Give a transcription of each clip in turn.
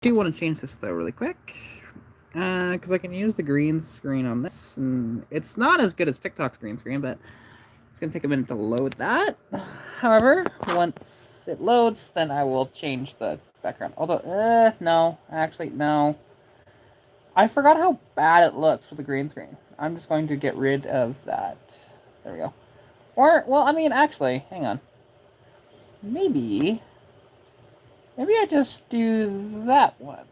do want to change this though really quick. Because I can use the green screen on this, and it's not as good as TikTok's green screen, but it's going to take a minute to load that. However, once it loads, then I will change the background. Although, no, actually, no. I forgot how bad it looks with the green screen. I'm just going to get rid of that. There we go. Or, well, I mean, actually, hang on. Maybe I just do that one.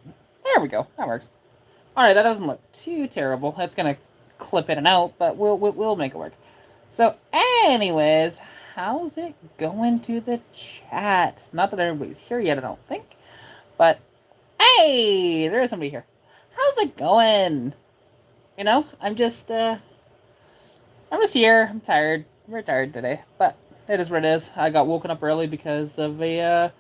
There we go. That works. All right, that doesn't look too terrible. It's gonna clip in and out, but we'll make it work. So, anyways, how's it going to the chat? Not that everybody's here yet, I don't think. But hey, there is somebody here. How's it going? You know, I'm just here. I'm tired. We're tired today, but it is what it is. I got woken up early because of a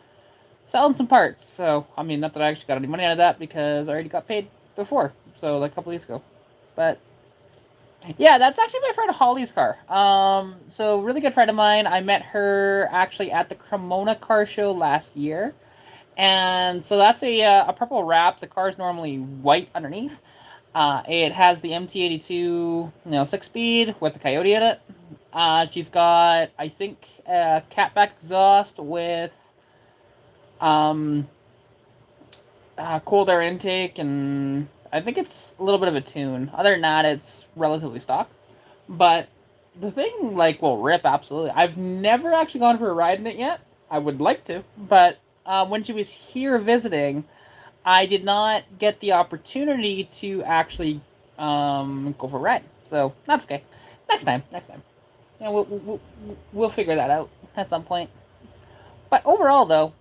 selling some parts. So, I mean, not that I actually got any money out of that because I already got paid before. So, like a couple weeks ago. But yeah, that's actually my friend Holly's car. So really good friend of mine. I met her actually at the Cremona car show last year. And so that's a purple wrap. The car is normally white underneath. It has the MT82, 6-speed with the Coyote in it. She's got, I think, a catback exhaust with cold air intake, and I think it's a little bit of a tune. Other than that, it's relatively stock. But the thing, will rip, absolutely. I've never actually gone for a ride in it yet. I would like to, but when she was here visiting, I did not get the opportunity to actually go for a ride. So that's okay. Next time. Yeah, we'll figure that out at some point. But overall, though,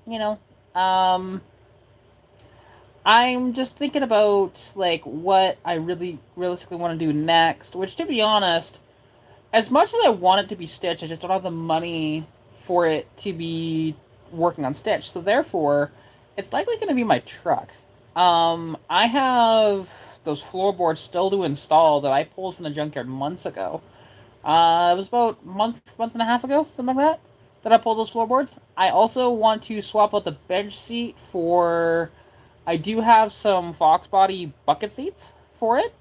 I'm just thinking about what I really realistically want to do next. Which, to be honest, as much as I want it to be Stitch, I just don't have the money for it to be working on Stitch. So therefore, it's likely going to be my truck. I have those floorboards still to install that I pulled from the junkyard months ago. It was about a month and a half ago, something like that I pulled those floorboards. I also want to swap out the bench seat for... I do have some Fox Body bucket seats for it.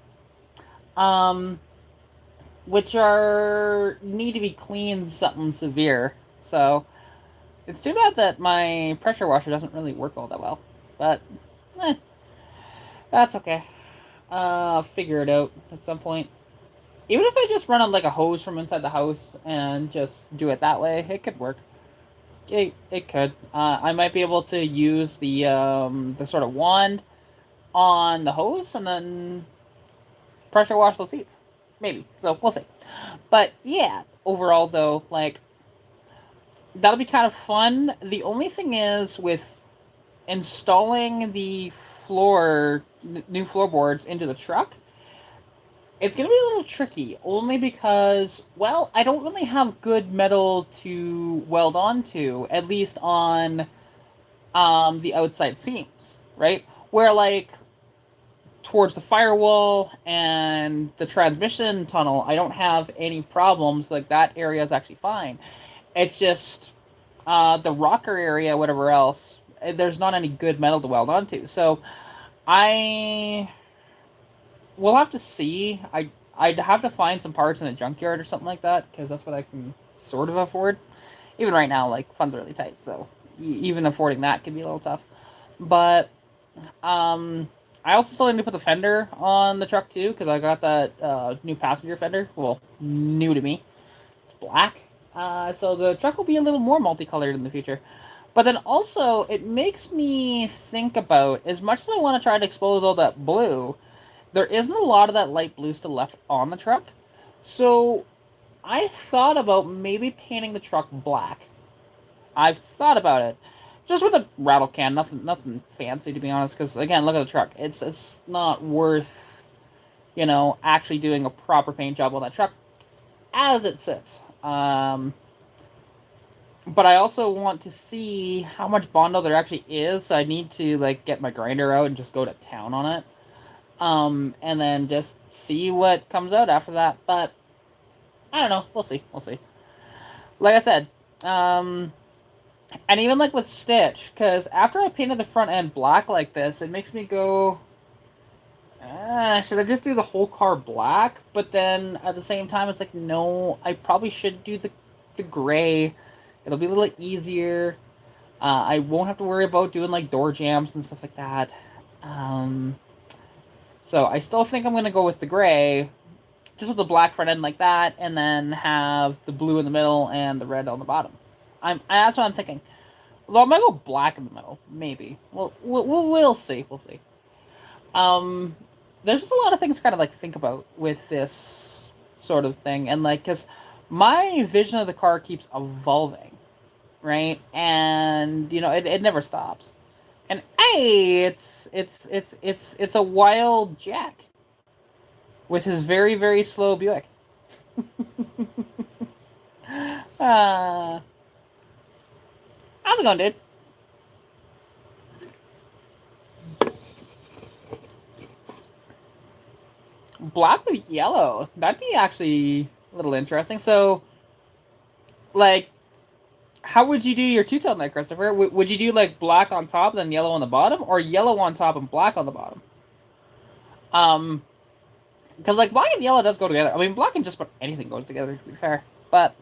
Which need to be cleaned something severe. So, it's too bad that my pressure washer doesn't really work all that well. But, that's okay. I'll figure it out at some point. Even if I just run on a hose from inside the house and just do it that way, it could work. It could. I might be able to use the sort of wand on the hose and then pressure wash those seats. Maybe. So we'll see. But yeah, overall though, that'll be kind of fun. The only thing is with installing the new floorboards into the truck, it's going to be a little tricky, only because, well, I don't really have good metal to weld onto, at least on the outside seams, right? Where, towards the firewall and the transmission tunnel, I don't have any problems. That area is actually fine. It's just the rocker area, whatever else, there's not any good metal to weld onto. So we'll have to see. I'd have to find some parts in a junkyard or something like that, because that's what I can sort of afford. Even right now, funds are really tight, so even affording that can be a little tough. But I also still need to put the fender on the truck too, because I got that new passenger fender. Well, new to me. It's black. So the truck will be a little more multicolored in the future. But then also, it makes me think about, as much as I want to try to expose all that blue, there isn't a lot of that light blue still left on the truck. So I thought about maybe painting the truck black. I've thought about it. Just with a rattle can, nothing fancy, to be honest, because, again, look at the truck. It's not worth, actually doing a proper paint job on that truck as it sits. But I also want to see how much Bondo there actually is, so I need to, get my grinder out and just go to town on it. And then just see what comes out after that. But I don't know. We'll see. Like I said, And even like with Stitch, because after I painted the front end black like this, it makes me go, should I just do the whole car black? But then at the same time, it's like, no, I probably should do the gray. It'll be a little easier. I won't have to worry about doing like door jams and stuff like that. Um, so I still think I'm gonna go with the gray, just with the black front end like that, and then have the blue in the middle and the red on the bottom. That's what I'm thinking. Although I might go black in the middle, maybe. We'll see. We'll see. Um, there's just a lot of things to kind of like think about with this sort of thing, and like, cause my vision of the car keeps evolving, right? And it never stops. And hey, it's a wild Jack with his very very slow Buick. uh, how's it going, dude? Black with yellow. That'd be actually a little interesting. So, like, how would you do your two-tone there, Christopher? Would you do like black on top and then yellow on the bottom, or yellow on top and black on the bottom? Um, because like black and yellow does go together. I mean, black and just about anything goes together, to be fair. But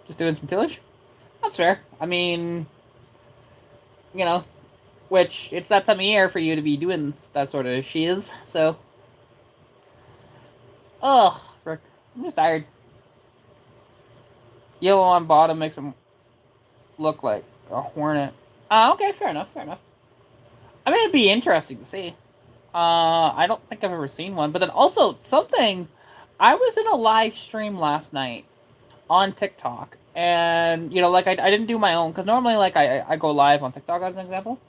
just doing some tillage, that's fair. I mean, you know, which it's that time of year for you to be doing that sort of shiz. So, ugh, frick, I'm just tired. Yellow on bottom makes him look like a hornet. Okay, fair enough, fair enough. I mean, it'd be interesting to see. I don't think I've ever seen one. But then also, something, I was in a live stream last night on TikTok. And, like, I didn't do my own. Because normally, like, I go live on TikTok as an example.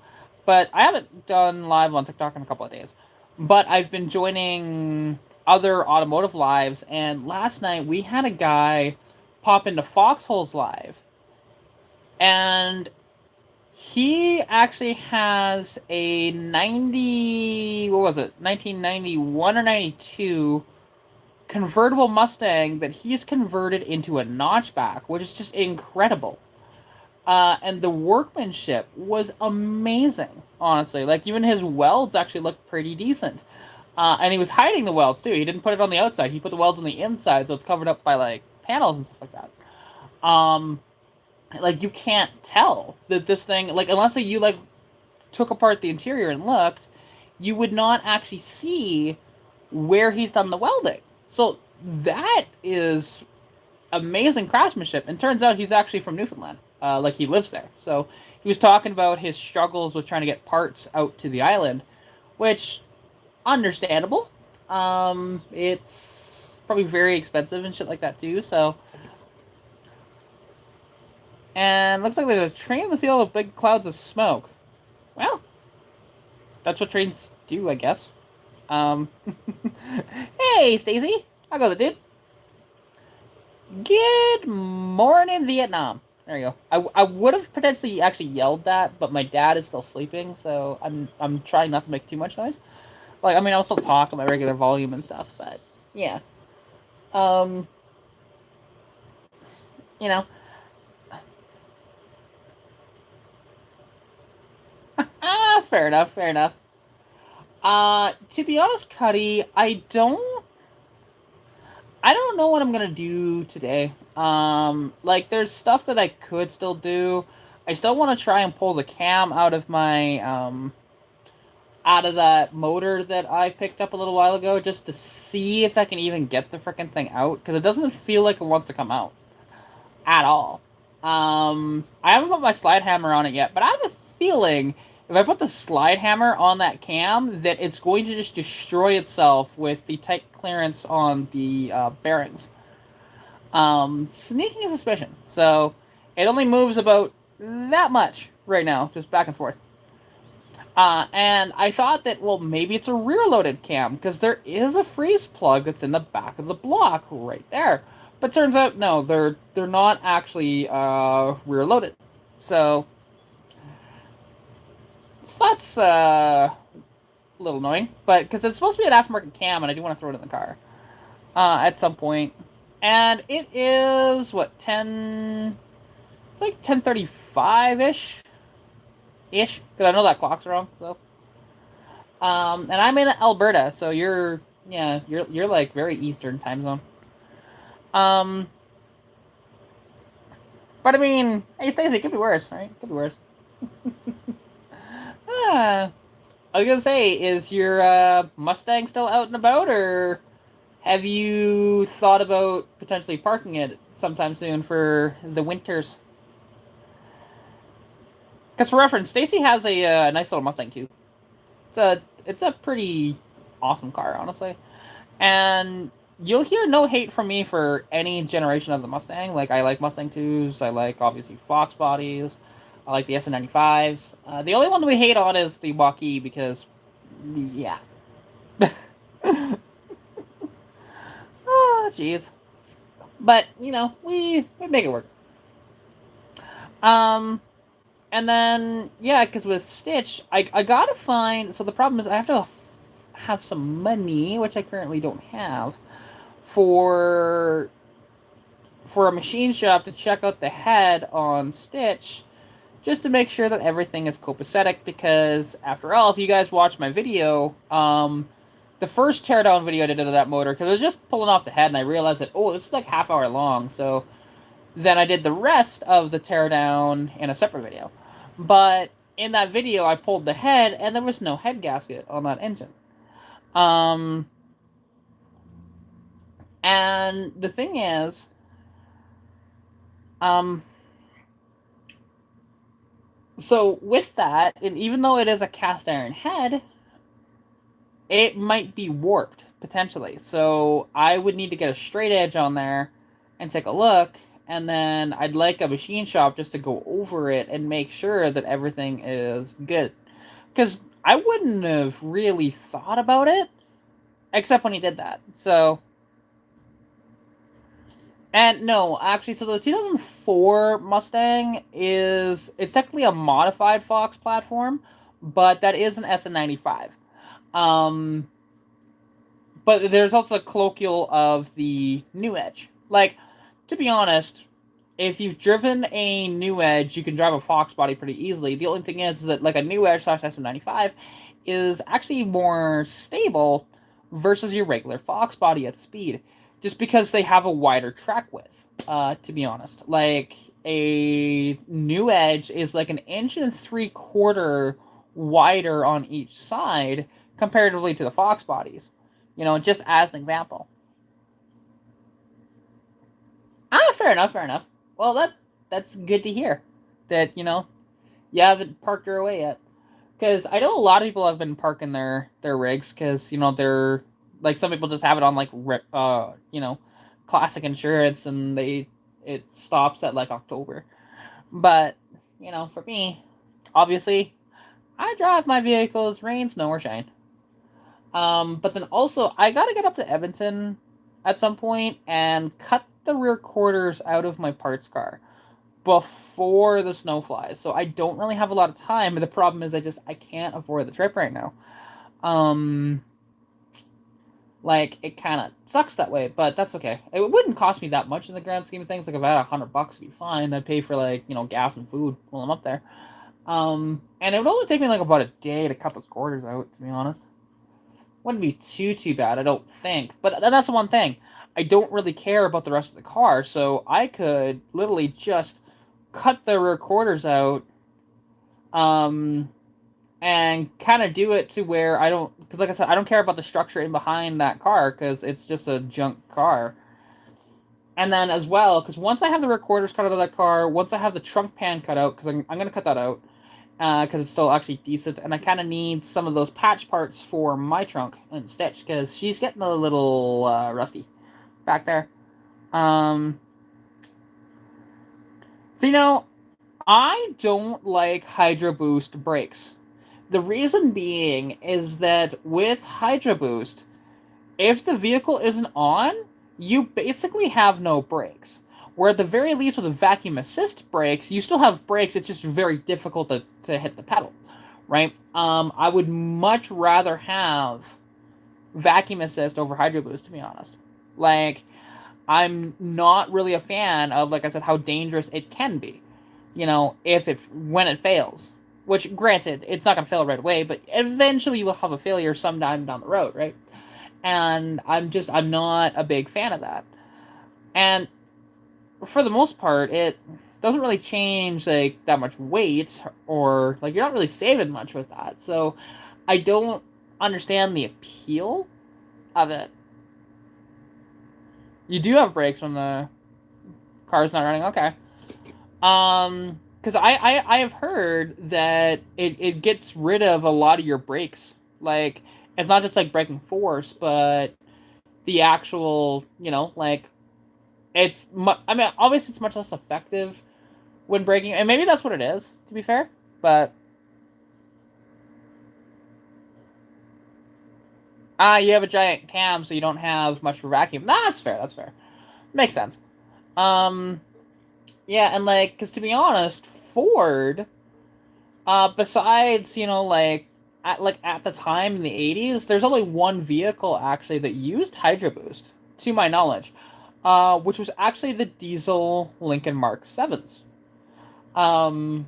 But I haven't done live on TikTok in a couple of days. But I've been joining other automotive lives. And last night, we had a guy pop into Foxhole's live. And he actually has a 1991 or 92 convertible Mustang that he's converted into a notchback, which is just incredible. And the workmanship was amazing, honestly. Like, even his welds actually looked pretty decent. And he was hiding the welds, too. He didn't put it on the outside. He put the welds on the inside, so it's covered up by, like, panels and stuff like that. Like, you can't tell that this thing, like, unless you, like, took apart the interior and looked, you would not actually see where he's done the welding. So that is amazing craftsmanship. And turns out he's actually from Newfoundland. Like, he lives there. So he was talking about his struggles with trying to get parts out to the island, which, understandable. It's probably very expensive and shit like that, too, so... And looks like there's a train in the field with big clouds of smoke. Well, that's what trains do, I guess. Hey, Stacy. I'll go, dude. Good morning, Vietnam. There you go. I would have potentially actually yelled that, but my dad is still sleeping, so I'm trying not to make too much noise. Like, I mean, I'll still talk at my regular volume and stuff, but yeah. You know. Fair enough, fair enough. To be honest, Cuddy, I don't know what I'm gonna do today. Like, there's stuff that I could still do. I still want to try and pull the cam out of my, out of that motor that I picked up a little while ago, just to see if I can even get the frickin' thing out, because it doesn't feel like it wants to come out. At all. I haven't put my slide hammer on it yet, but I have a feeling if I put the slide hammer on that cam, that it's going to just destroy itself with the tight clearance on the bearings. Sneaking suspicion. So, it only moves about that much right now, just back and forth. And I thought that, well, maybe it's a rear-loaded cam, because there is a freeze plug that's in the back of the block right there. But turns out, no, they're not actually rear-loaded. So that's a little annoying. But because it's supposed to be an aftermarket cam, and I do want to throw it in the car at some point. And it is what 10. It's like 10:35 ish, because I know that clock's wrong. So, and I'm in Alberta, so you're like very Eastern time zone. Um, but I mean, hey Stacey, it could be worse, right? It could be worse. Ah, I was gonna say, is your Mustang still out and about, or have you thought about potentially parking it sometime soon for the winters? Because for reference, Stacy has a nice little Mustang too. It's a pretty awesome car, honestly. And you'll hear no hate from me for any generation of the Mustang. Like I like Mustang 2s, I like obviously Fox bodies, I like the SN95s. The only one that we hate on is the Walkie because, yeah. Oh, jeez. But we make it work. Um, and then yeah, because with Stitch, I gotta find. So the problem is I have to have some money, which I currently don't have, for a machine shop to check out the head on Stitch, just to make sure that everything is copacetic. Because after all, if you guys watch my video, the first teardown video I did of that motor, because I was just pulling off the head and I realized that, oh, it's like half hour long. So then I did the rest of the teardown in a separate video. But in that video, I pulled the head and there was no head gasket on that engine. Um, and the thing is, um, so with that, and even though it is a cast iron head, it might be warped potentially. So I would need to get a straight edge on there and take a look, and then I'd like a machine shop just to go over it and make sure that everything is good. Because I wouldn't have really thought about it except when he did that. So, and no, actually, so the 2004 Mustang it's technically a modified Fox platform, but that is an SN95. Um, but there's also a colloquial of the New Edge. Like, to be honest, if you've driven a New Edge, you can drive a Fox body pretty easily. The only thing is that like a New Edge slash SN95 is actually more stable versus your regular Fox body at speed, just because they have a wider track width. To be honest, like a New Edge is like an inch and 3/4 wider on each side comparatively to the Fox bodies. Just as an example. Ah, fair enough, fair enough. Well, that's good to hear. That you haven't parked her away yet. Because I know a lot of people have been parking their rigs because they're like some people just have it on like classic insurance and it stops at like October. But for me, obviously, I drive my vehicles rain, snow, or shine. But then also I gotta get up to Edmonton at some point and cut the rear quarters out of my parts car before the snow flies. So I don't really have a lot of time, but the problem is I can't afford the trip right now. Um like it kind of sucks that way, but that's okay. It wouldn't cost me that much in the grand scheme of things. Like if I had $100, it'd be fine. I'd pay for like gas and food while I'm up there. And it would only take me like about a day to cut those quarters out. To be honest, wouldn't be too bad, I don't think. But that's the one thing. I don't really care about the rest of the car, so I could literally just cut the rear quarters out, um, and kind of do it to where I don't, because like I said, I don't care about the structure in behind that car because it's just a junk car. And then as well, because once I have the rear quarters cut out of that car, once I have the trunk pan cut out, because I'm going to cut that out, because it's still actually decent, and I kind of need some of those patch parts for my trunk and Stitch, because she's getting a little rusty back there. Um, so I don't like Hydro Boost brakes. The reason being is that with Hydro Boost, if the vehicle isn't on, you basically have no brakes. Where at the very least with a vacuum assist brakes, you still have brakes, it's just very difficult to hit the pedal, right? I would much rather have vacuum assist over Hydro Boost, to be honest. Like, I'm not really a fan of, like I said, how dangerous it can be. If it when it fails. Which, granted, it's not gonna fail right away, but eventually you'll have a failure sometime down the road, right? And I'm not a big fan of that. And for the most part, it doesn't really change like that much weight, or like you're not really saving much with that. So I don't understand the appeal of it. You do have brakes when the car's not running. Okay. Because I have heard that it gets rid of a lot of your brakes. Like, it's not just like braking force, but the actual, like, I mean, obviously it's much less effective when braking, and maybe that's what it is, to be fair, but you have a giant cam, so you don't have much for vacuum. Nah, that's fair. Makes sense. Um, yeah, and like, because to be honest, Ford, besides, at the time in the 80s, there's only one vehicle actually that used Hydro Boost, to my knowledge, which was actually the diesel Lincoln Mark 7s. Um,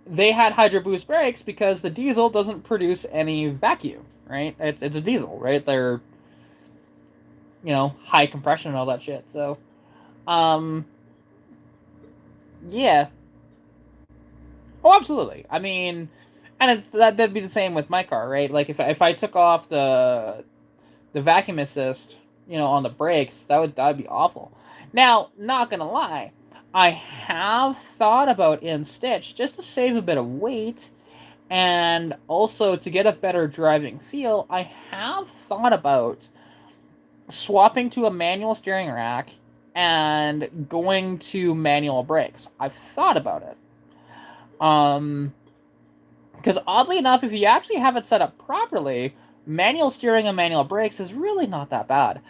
they had Hydro Boost brakes because the diesel doesn't produce any vacuum, right? It's a diesel, right? They're, high compression and all that shit. So, um, yeah. Oh, absolutely. I mean, and that'd be the same with my car, right? Like if I took off the vacuum assist, on the brakes, that'd be awful. Now, not gonna lie, I have thought about in stitch just to save a bit of weight, and also to get a better driving feel. I have thought about swapping to a manual steering rack and going to manual brakes. I've thought about it. Because oddly enough, if you actually have it set up properly, manual steering and manual brakes is really not that bad.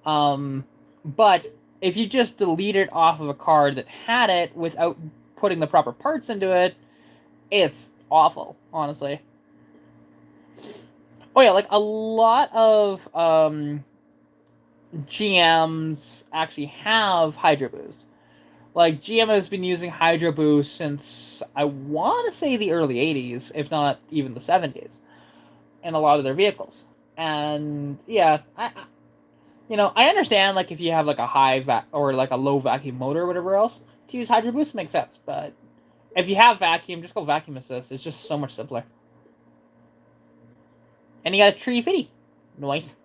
But if you just delete it off of a car that had it without putting the proper parts into it, it's awful, honestly. Oh yeah, like a lot of GMs actually have Hydro Boost. Like, GM has been using Hydro Boost since, I want to say, the early 80s, if not even the 70s, in a lot of their vehicles. And yeah, I understand, like, if you have like a or like a low vacuum motor or whatever else, to use Hydro Boost makes sense. But if you have vacuum, just go vacuum assist. It's just so much simpler. And you got a tree fitty. Nice.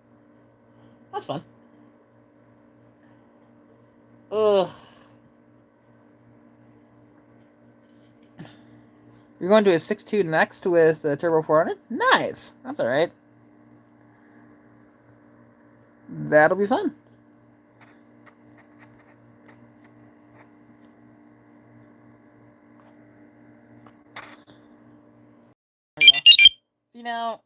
That's fun. Ugh. You're going to a 6.2 next with a Turbo 400? Nice. That's alright. That'll be fun. See, now,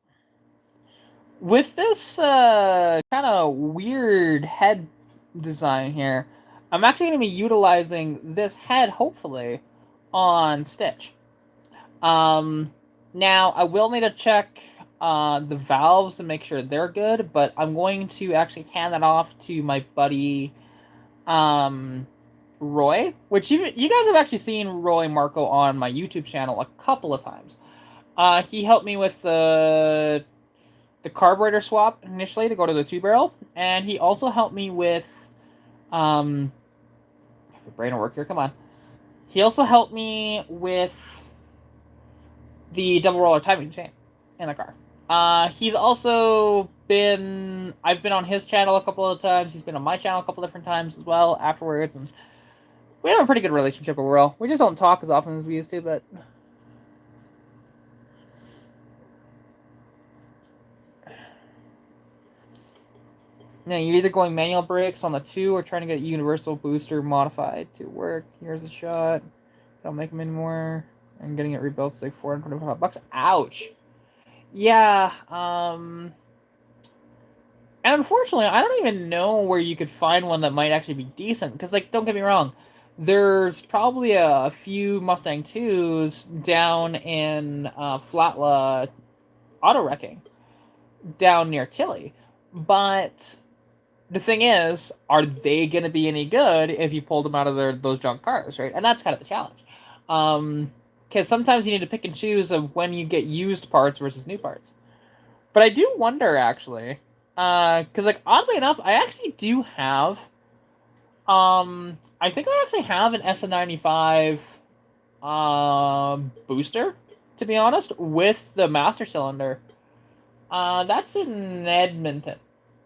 with this kind of weird head design here, I'm actually going to be utilizing this head, hopefully, on Stitch. Now, I will need to check the valves to make sure they're good, but I'm going to actually hand that off to my buddy, Roy, which you guys have actually seen Roy Marco on my YouTube channel a couple of times. He helped me with the carburetor swap initially to go to the 2-barrel, and he also helped me with the brain will work here. Come on. He also helped me with the double roller timing chain in the car. He's also been... I've been on his channel a couple of times. He's been on my channel a couple different times as well afterwards, and we have a pretty good relationship overall. We just don't talk as often as we used to, but... Now, you're either going manual brakes on the 2 or trying to get a universal booster modified to work. Here's a shot. Don't make them anymore. And getting it rebuilt is like $425. Ouch. Yeah, and unfortunately, I don't even know where you could find one that might actually be decent. Because, like, don't get me wrong, there's probably a few Mustang 2s down in Flatla Auto Wrecking down near Tilly. But The thing is, are they going to be any good if you pull them out of those junk cars, right? And that's kind of the challenge. Because sometimes you need to pick and choose of when you get used parts versus new parts. But I do wonder, actually, because like oddly enough, I actually do have, I think I actually have an SN95 booster, to be honest, with the master cylinder. That's in Edmonton.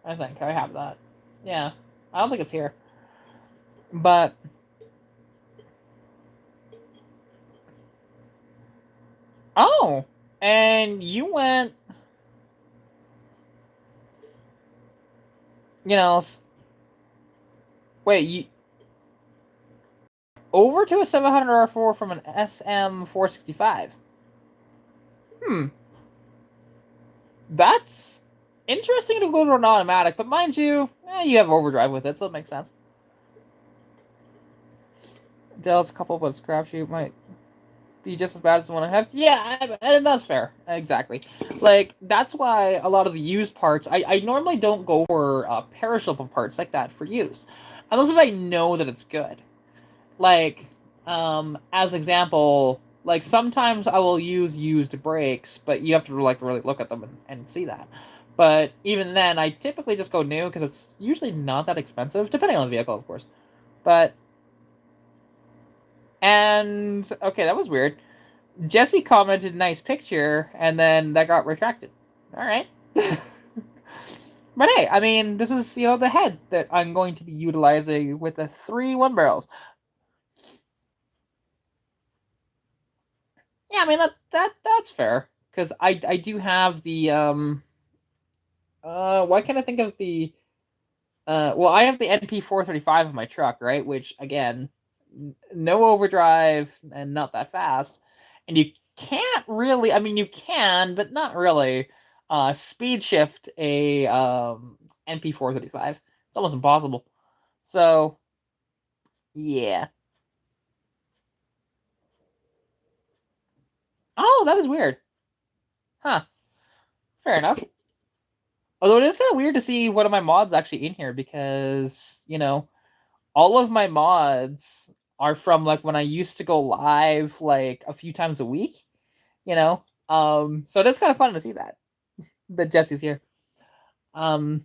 I think I have that. Yeah, I don't think it's here, but oh, and you went, you know, wait, you over to a 700R4 from an SM465. Hmm, that's interesting to go to an automatic, but mind you, you have overdrive with it, so it makes sense. Dell's couple, but scrap shoot might be just as bad as the one I have. Yeah, and that's fair. Exactly. Like, that's why a lot of the used parts, I normally don't go for perishable parts like that for used. Unless if I know that it's good. Like, as example, like sometimes I will use used brakes, but you have to like really look at them and see that. But even then, I typically just go new because it's usually not that expensive, depending on the vehicle, of course. But and okay, that was weird. Jesse commented nice picture, and then that got retracted. All right. But hey, I mean, this is the head that I'm going to be utilizing with the 3 1 barrels. Yeah, I mean that's fair because I do have the why can't I think of the well, I have the NP435 of my truck, right, which again, no overdrive and not that fast, and you can't really, I mean you can but not really speed shift a NP435. It's almost impossible. So yeah. Oh, that was weird. Huh. Fair enough. Although it is kind of weird to see one of my mods actually in here because, all of my mods are from like when I used to go live like a few times a week, you know. So it is kind of fun to see that Jesse's here. Um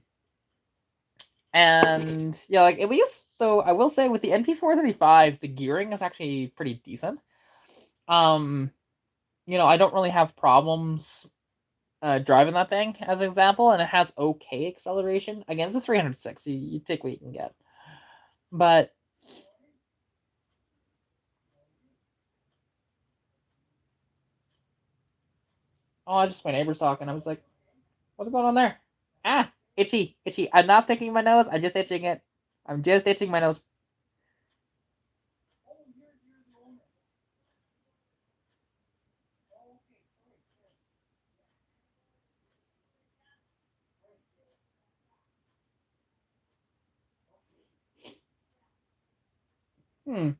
and yeah, like at least though I will say with the NP435, the gearing is actually pretty decent. Um, I don't really have problems driving that thing as an example, and it has okay acceleration. Again, it's a 306. You take what you can get. But oh, just my neighbor's talking. I was like, what's going on there? Ah, itchy, itchy. I'm not picking my nose. I'm just itching it. I'm just itching my nose. Hmm.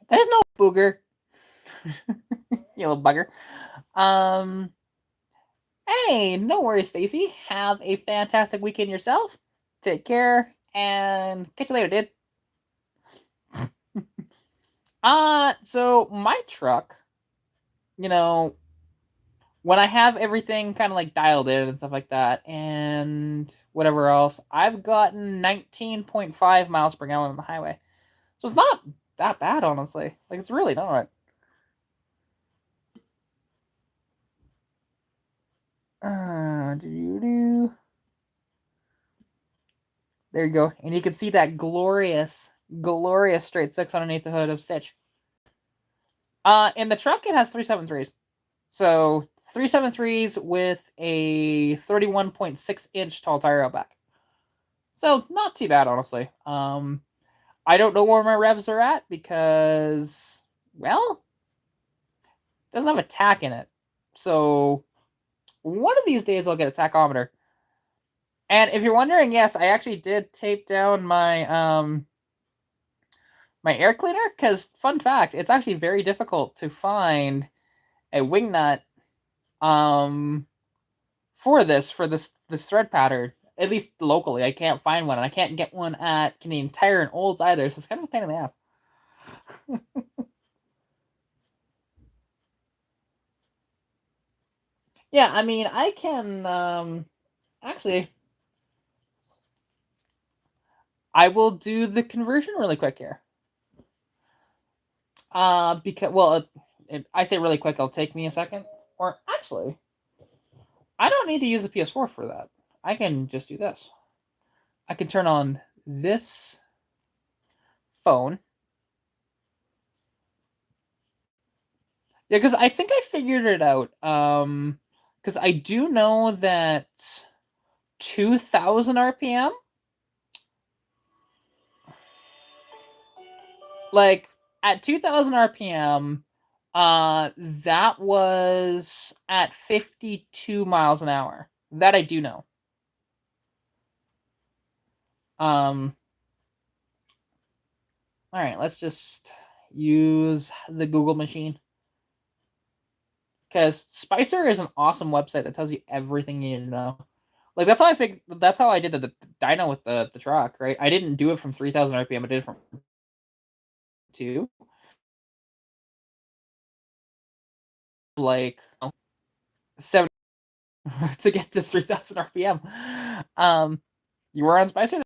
There's no booger, you little bugger. Um. Hey, no worries, Stacy. Have a fantastic weekend yourself. Take care and catch you later, dude. So my truck, you know, when I have everything kind of like dialed in and stuff like that, and whatever else, I've gotten 19.5 miles per gallon on the highway. So it's not that bad, honestly. Like, it's really not. Do. There you go. And you can see that glorious, glorious straight six underneath the hood of Stitch. In the truck, it has 373s. So 373s with a 31.6-inch tall tire out back. So not too bad, honestly. I don't know where my revs are at because, well, it doesn't have a tack in it. So one of these days I'll get a tachometer. And if you're wondering, yes, I actually did tape down my air cleaner because fun fact, it's actually very difficult to find a wing nut um for this thread pattern. At least locally, I can't find one, and I can't get one at Canadian Tire and Olds either. So it's kind of a pain in the ass. Yeah, I mean, I can actually I will do the conversion really quick here. Because well, I say really quick. It'll take me a second. Or actually, I don't need to use the PS4 for that. I can just do this. I can turn on this phone. Yeah, because I think I figured it out. Because I do know that 2,000 RPM, like at 2,000 RPM, that was at 52 miles an hour. That I do know. Um, all right, let's just use the Google machine because Spicer is an awesome website that tells you everything you need to know. Like that's how I think. That's how I did the dyno with the truck. Right, I didn't do it from 3,000 RPM. I did it from two, like 7 to get to 3,000 RPM. You were on Spicer.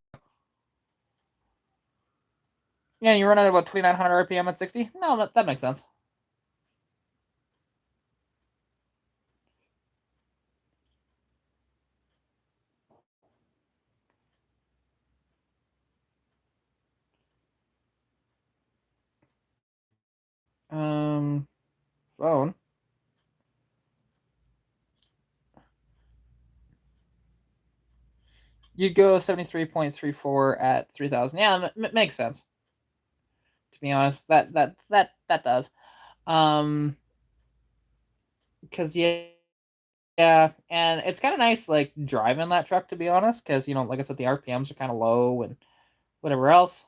Yeah, you run at about 2,900 RPM at 60. No, that makes sense. Um, phone. You'd go 73.34 at 3,000. Yeah, makes sense. To be honest, that does. Um, because yeah, and it's kind of nice like driving that truck to be honest, because like I said, the RPMs are kind of low and whatever else,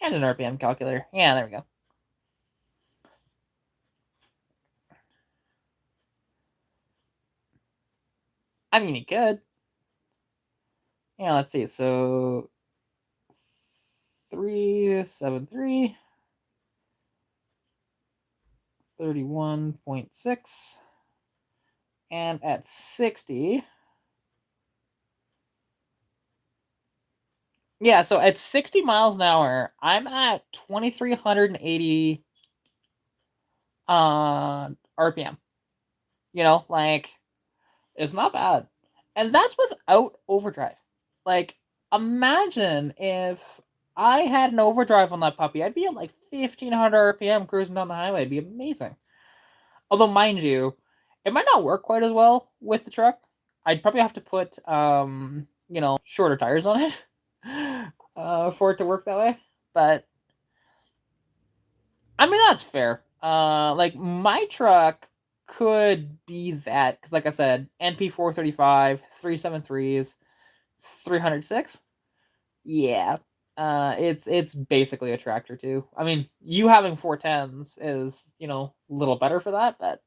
and an RPM calculator. Yeah, there we go. I mean, you could. Yeah, let's see. So 373, 31.6, and at 60. Yeah, so at 60 miles an hour, I'm at 2,380 RPM. Like it's not bad. And that's without overdrive. Like imagine if I had an overdrive on that puppy, I'd be at like 1,500 RPM cruising down the highway. It'd be amazing. Although mind you, it might not work quite as well with the truck. I'd probably have to put shorter tires on it for it to work that way. But I mean that's fair. Like my truck could be that because, like I said, NP 435, 373s, 306. Yeah, it's basically a tractor too. I mean, you having 410s is a little better for that, but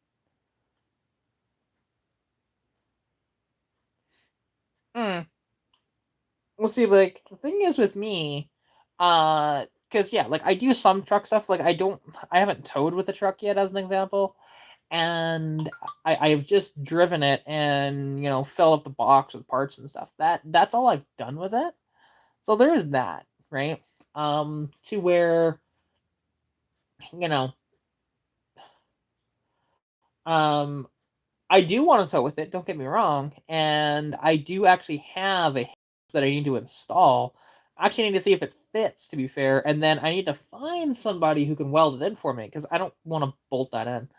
mm, we'll see. Like the thing is with me, because yeah, like I do some truck stuff. Like I haven't towed with a truck yet, as an example, and I've just driven it and fill up the box with parts and stuff. That's all I've done with it. So there is that, right? To where you know, um, I do want to tow with it. Don't get me wrong, and I do actually have a that I need to install. I actually need to see if it fits, to be fair, and then I need to find somebody who can weld it in for me because I don't want to bolt that in.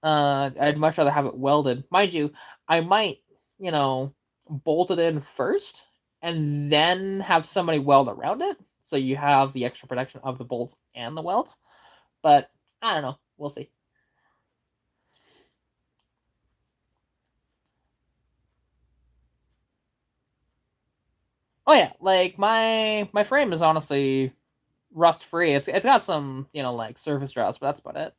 I'd much rather have it welded. Mind you, I might, bolt it in first and then have somebody weld around it, so you have the extra protection of the bolts and the welds. But I don't know. We'll see. Oh yeah, like my frame is honestly rust free. It's got some, like surface rust, but that's about it.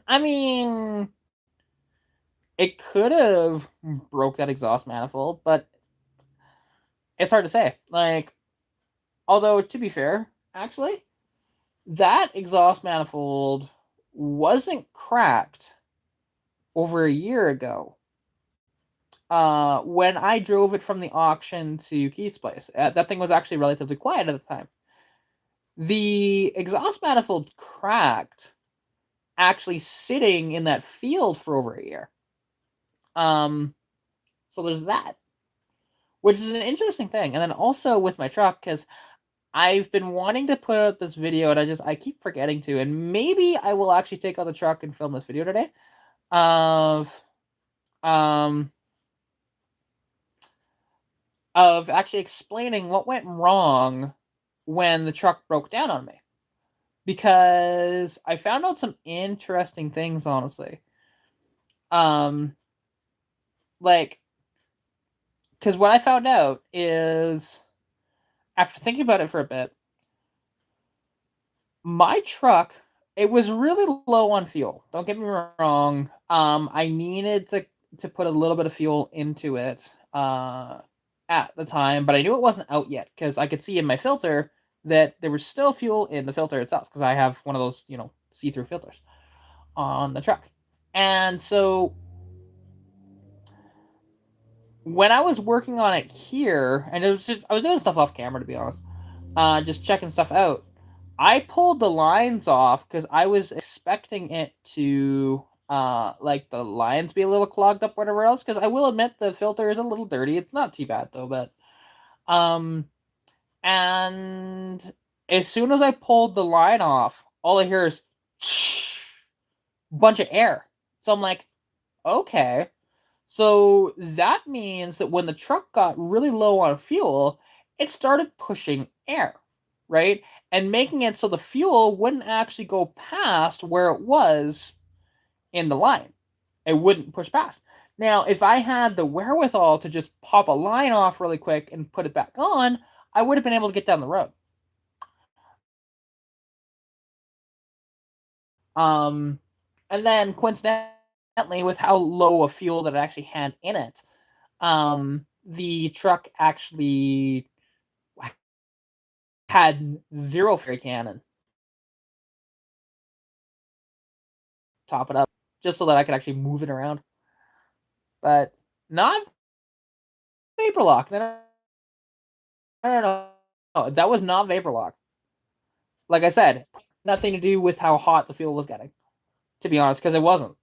I mean, it could have broke that exhaust manifold, but it's hard to say. Like, although to be fair, actually, that exhaust manifold wasn't cracked over a year ago. When I drove it from the auction to Keith's place, that thing was actually relatively quiet at the time. The exhaust manifold cracked actually sitting in that field for over a year. Um, so there's that, which is an interesting thing. And then also with my truck, because I've been wanting to put out this video and I keep forgetting to, and maybe I will actually take out the truck and film this video today of um of actually explaining what went wrong when the truck broke down on me, because I found out some interesting things, honestly. Um like, because what I found out is, after thinking about it for a bit, my truck, it was really low on fuel. Don't get me wrong. I needed to put a little bit of fuel into it at the time, but I knew it wasn't out yet because I could see in my filter that there was still fuel in the filter itself, because I have one of those, see-through filters on the truck. And so when I was working on it here, and it was just, I was doing stuff off camera, to be honest, just checking stuff out. I pulled the lines off because I was expecting it to, like, the lines be a little clogged up, whatever else. Because I will admit the filter is a little dirty. It's not too bad though, but and as soon as I pulled the line off, all I hear is bunch of air. So I'm like, okay. So that means that when the truck got really low on fuel, it started pushing air, right? And making it so the fuel wouldn't actually go past where it was in the line. It wouldn't push past. Now, if I had the wherewithal to just pop a line off really quick and put it back on, I would have been able to get down the road. Um, and then coincidentally, with how low a fuel that it actually had in it, the truck actually had zero fairy cannon. Top it up, just so that I could actually move it around. But not vapor lock. No, no, no, no, no. That was not vapor lock. Like I said, nothing to do with how hot the fuel was getting, to be honest, because it wasn't.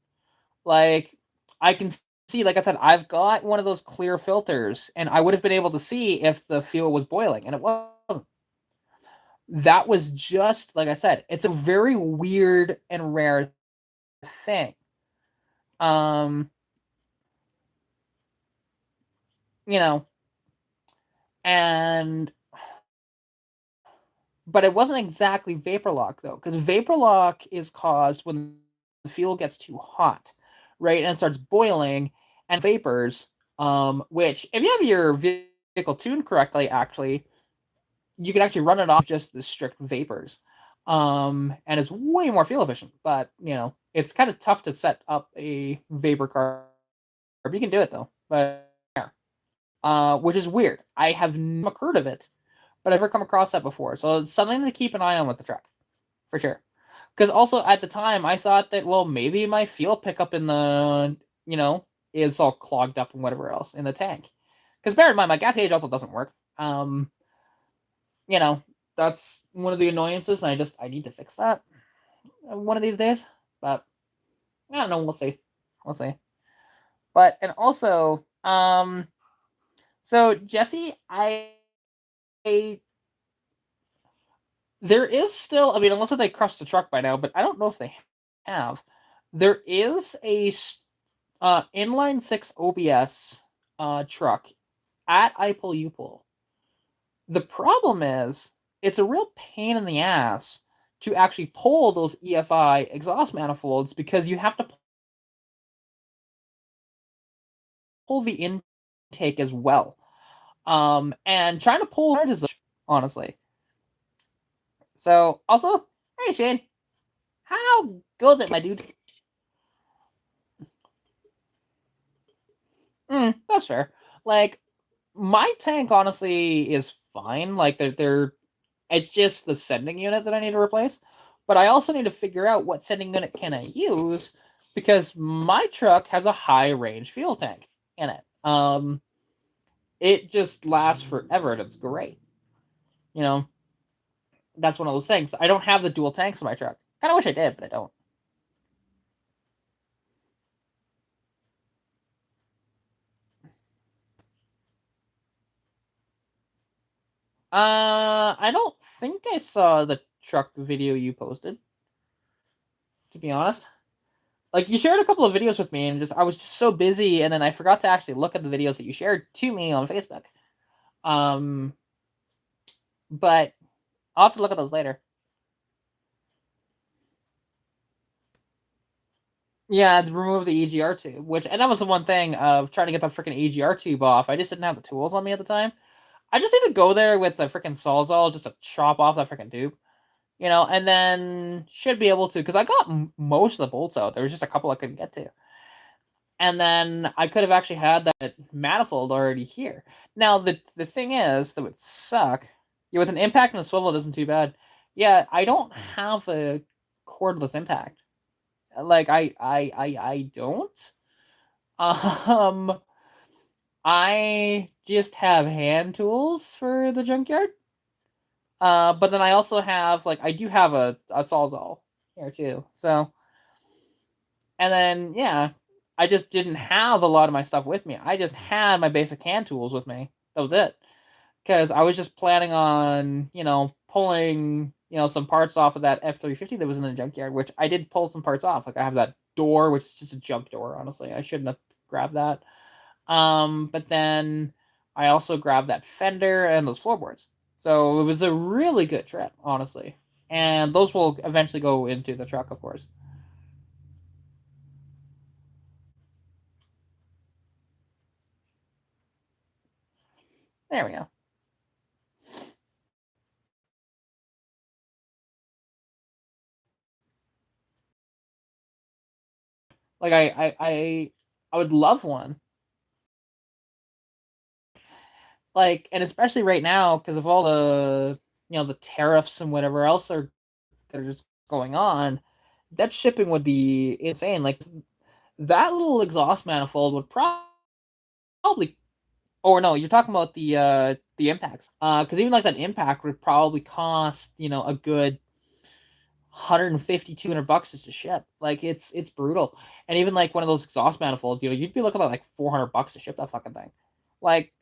Like, I can see, like I said, I've got one of those clear filters, and I would have been able to see if the fuel was boiling, and it wasn't. That was just, like I said, it's a very weird and rare thing. Um, you know, and but it wasn't exactly vapor lock though, because vapor lock is caused when the fuel gets too hot, right, and it starts boiling and vapors. Which, if you have your vehicle tuned correctly, actually, you can actually run it off just the strict vapors, and it's way more fuel efficient. But it's kind of tough to set up a vapor carb. You can do it though, but yeah, which is weird. I have never heard of it, but I've never come across that before. So it's something to keep an eye on with the truck, for sure. Because also at the time I thought that, well, maybe my fuel pickup in the is all clogged up and whatever else in the tank. Because bear in mind, my gas gauge also doesn't work. You know that's one of the annoyances, and I need to fix that one of these days. But I don't know. We'll see. But and also, so Jesse, I there is still, I mean, unless they crushed the truck by now, but I don't know if they have. There is a inline six OBS truck at IPL. The problem is, it's a real pain in the ass to actually pull those EFI exhaust manifolds because you have to pull the intake as well. And trying to pull charges, honestly. So also, hey Shane, how goes it, my dude? That's fair. Like my tank honestly is fine. Like they're it's just the sending unit that I need to replace. But I also need to figure out what sending unit can I use because my truck has a high range fuel tank in it. It just lasts forever and it's great. You know, that's one of those things. I don't have the dual tanks in my truck. Kind of wish I did, but I don't. I don't think I saw the truck video you posted. To be honest, like you shared a couple of videos with me, and just I was just so busy, and then I forgot to actually look at the videos that you shared to me on Facebook. Um, but I'll have to look at those later. Yeah, remove the EGR tube, which and that was the one thing of trying to get the freaking EGR tube off. I just didn't have the tools on me at the time. I just need to go there with the freaking sawzall just to chop off that freaking tube, and then should be able to because I got most of the bolts out. There was just a couple I couldn't get to, and then I could have actually had that manifold already here. Now the thing is that would suck. Yeah, with an impact and a swivel, it isn't too bad. Yeah, I don't have a cordless impact. Like I don't. Um, I just have hand tools for the junkyard. But then I also have I do have a sawzall here too. So and then yeah, I just didn't have a lot of my stuff with me. I just had my basic hand tools with me. That was it. Because I was just planning on pulling some parts off of that F-350 that was in the junkyard, which I did pull some parts off. Like I have that door, which is just a junk door. Honestly, I shouldn't have grabbed that. But then I also grabbed that fender and those floorboards. So it was a really good trip, honestly. And those will eventually go into the truck, of course. There we go. Like I would love one. Like, and especially right now because of all the the tariffs and whatever else that are just going on, that shipping would be insane. Like that little exhaust manifold would probably, or no, you're talking about the impacts. Because even like that impact would probably cost a good 150 $200 just to ship. Like it's brutal. And even like one of those exhaust manifolds, you'd be looking at like $400 to ship that fucking thing. Like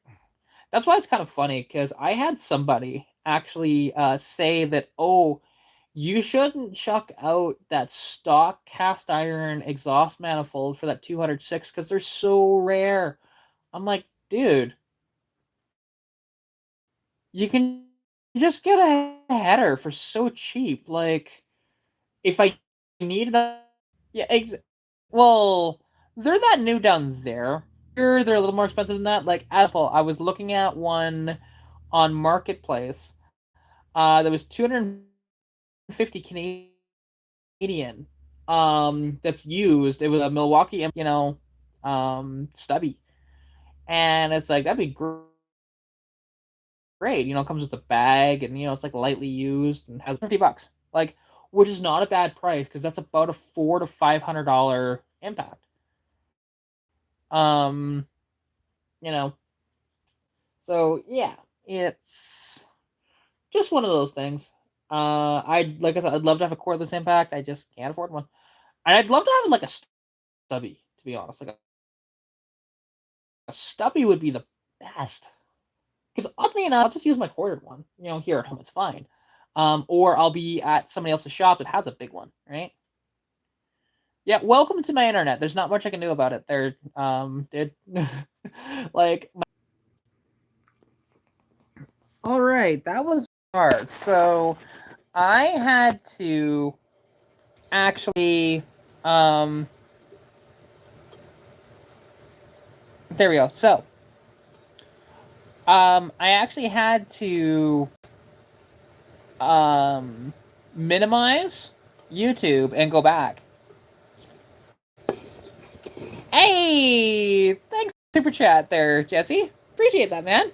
that's why it's kind of funny because I had somebody actually say that, oh, you shouldn't chuck out that stock cast iron exhaust manifold for that 206 because they're so rare. I'm like, dude, you can just get a header for so cheap. Like, if I needed a. Yeah, well, they're that new down there. Here, they're a little more expensive than that. Like, Apple, I was looking at one on Marketplace that was 250 Canadian. That's used. It was a Milwaukee, stubby, and it's like that'd be great. It comes with a bag, and it's like lightly used and has $50, like, which is not a bad price because that's about a $400 to $500 impact. Um, you know, so yeah, it's just one of those things. Like I said, I'd love to have a cordless impact. I just can't afford one. And I'd love to have like a stubby, to be honest. Like a stubby would be the best. Because oddly enough, I'll just use my corded one. Here at home, it's fine. Or I'll be at somebody else's shop that has a big one, right? Yeah, welcome to my internet. There's not much I can do about it. Did like. All right, that was hard. So I had to actually, um, there we go. So, I actually had to, um, minimize YouTube and go back. Hey, thanks super chat there, Jesse. Appreciate that, man.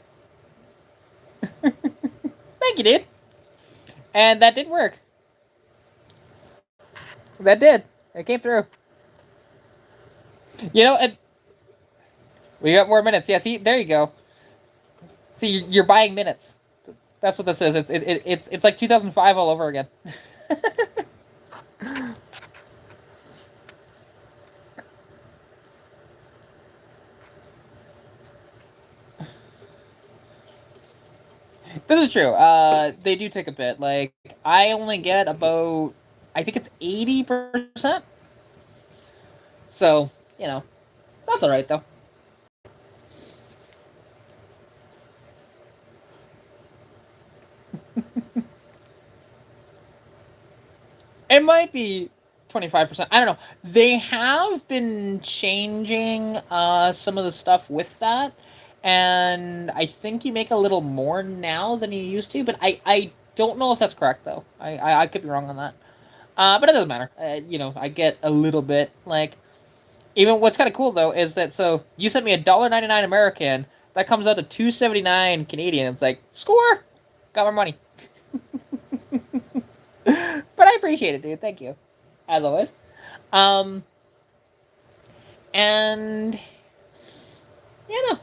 Thank you, dude. And that did work. That did. It came through. You know, and we got more minutes. Yeah, see, there you go. See, you're buying minutes. That's what this is. It's like 2005 all over again. This is true. They do take a bit. Like I only get about, I think it's 80%. So that's all right though. It might be 25%. I don't know. They have been changing some of the stuff with that, and I think you make a little more now than you used to. But I don't know if that's correct though. I could be wrong on that. But it doesn't matter. I get a little bit. Like even what's kind of cool though is that so you sent me $1.99 American. That comes out to $2.79 Canadian. It's like score, got my money. But I appreciate it, dude. Thank you, as always. Um, and no,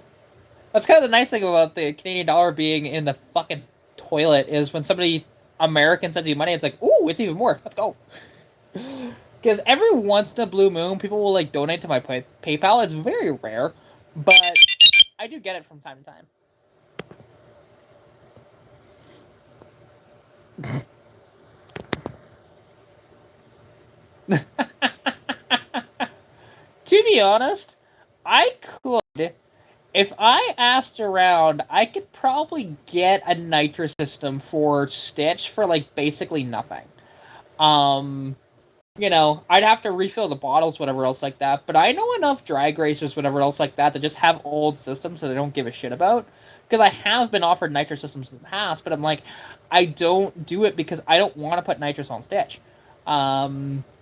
that's kind of the nice thing about the Canadian dollar being in the fucking toilet is when somebody American sends you money, it's like, ooh, it's even more. Let's go. Because every once in a blue moon, people will like donate to my PayPal. It's very rare, but I do get it from time to time. To be honest, I could, if I asked around, I could probably get a nitrous system for Stitch for like basically nothing. Um, I'd have to refill the bottles, whatever else like that. But I know enough drag racers, whatever else like that, that just have old systems that I don't give a shit about. Because I have been offered nitrous systems in the past, but I'm like, I don't do it because I don't want to put nitrous on Stitch.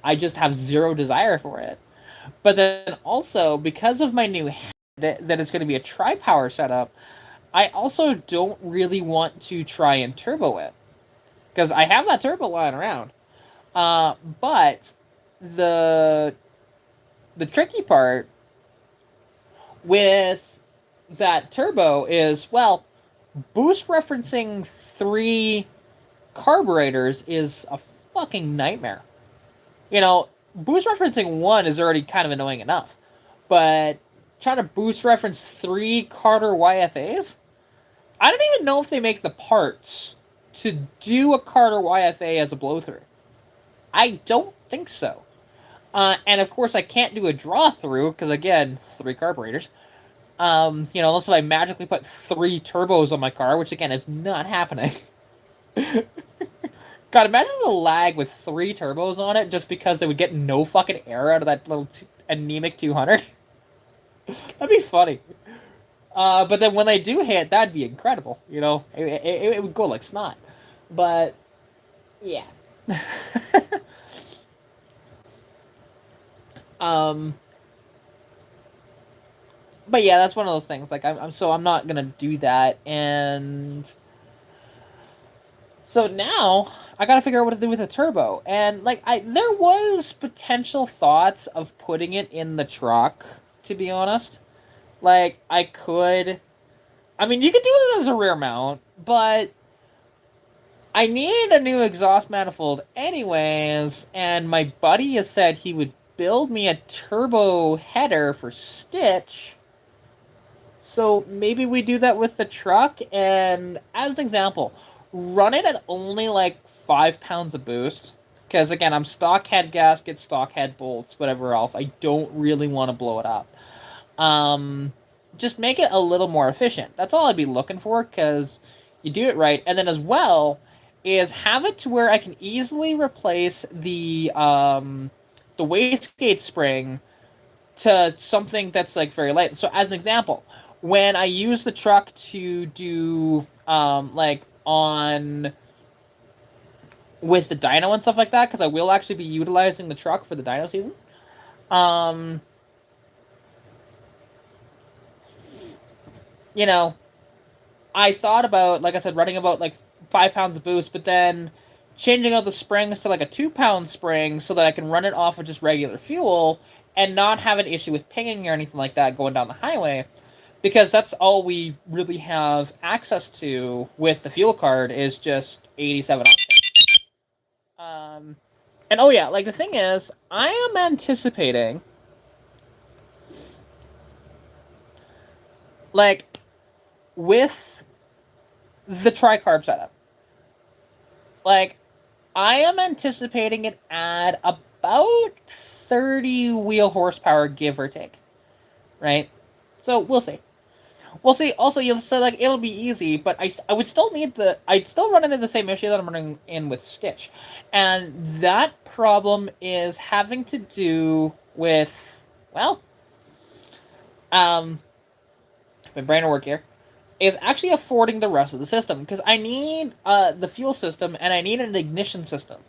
I just have zero desire for it. But then also, because of my new head that is going to be a tri-power setup, I also don't really want to try and turbo it. Because I have that turbo lying around. But the tricky part with that turbo is, well, boost referencing 3 carburetors is a fucking nightmare. Boost referencing 1 is already kind of annoying enough, but trying to boost reference 3 Carter YFAs? I don't even know if they make the parts to do a Carter YFA as a blow-through. I don't think so. And of course, I can't do a draw through because again, 3 carburetors. Unless I magically put 3 turbos on my car, which again is not happening. God, imagine the lag with 3 turbos on it just because they would get no fucking air out of that little anemic 200. That'd be funny. But then when they do hit, that'd be incredible. It would go like snot. But yeah. But yeah, that's one of those things. Like I'm not gonna do that, and so now I gotta figure out what to do with a turbo. And like there was potential thoughts of putting it in the truck. To be honest, like I could. I mean, you could do it as a rear mount, but I needed a new exhaust manifold anyways, and my buddy has said he would build me a turbo header for Stitch. So maybe we do that with the truck, and as an example, run it at only like 5 pounds of boost. Because again, I'm stock head gasket, stock head bolts, whatever else. I don't really want to blow it up. Just make it a little more efficient. That's all I'd be looking for, because you do it right. And then as well, is have it to where I can easily replace the wastegate spring to something that's like very light. So as an example, when I use the truck to do like on with the dyno and stuff like that, because I will actually be utilizing the truck for the dyno season. Um, you know, I thought about, like I said, running about like 5 pounds of boost, but then changing out the springs to like a 2 pound spring so that I can run it off of just regular fuel and not have an issue with pinging or anything like that going down the highway, because that's all we really have access to with the fuel card is just 87 octane. And oh yeah, like the thing is, I am anticipating like with the tricarb setup, like I am anticipating it at about 30 wheel horsepower, give or take. Right? So we'll see. We'll see. Also, you'll say like it'll be easy, but I would still need the I'd still run into the same issue that I'm running in with Stitch, and that problem is having to do with, well, um, my brain will work here, is actually affording the rest of the system, because I need the fuel system and I need an ignition system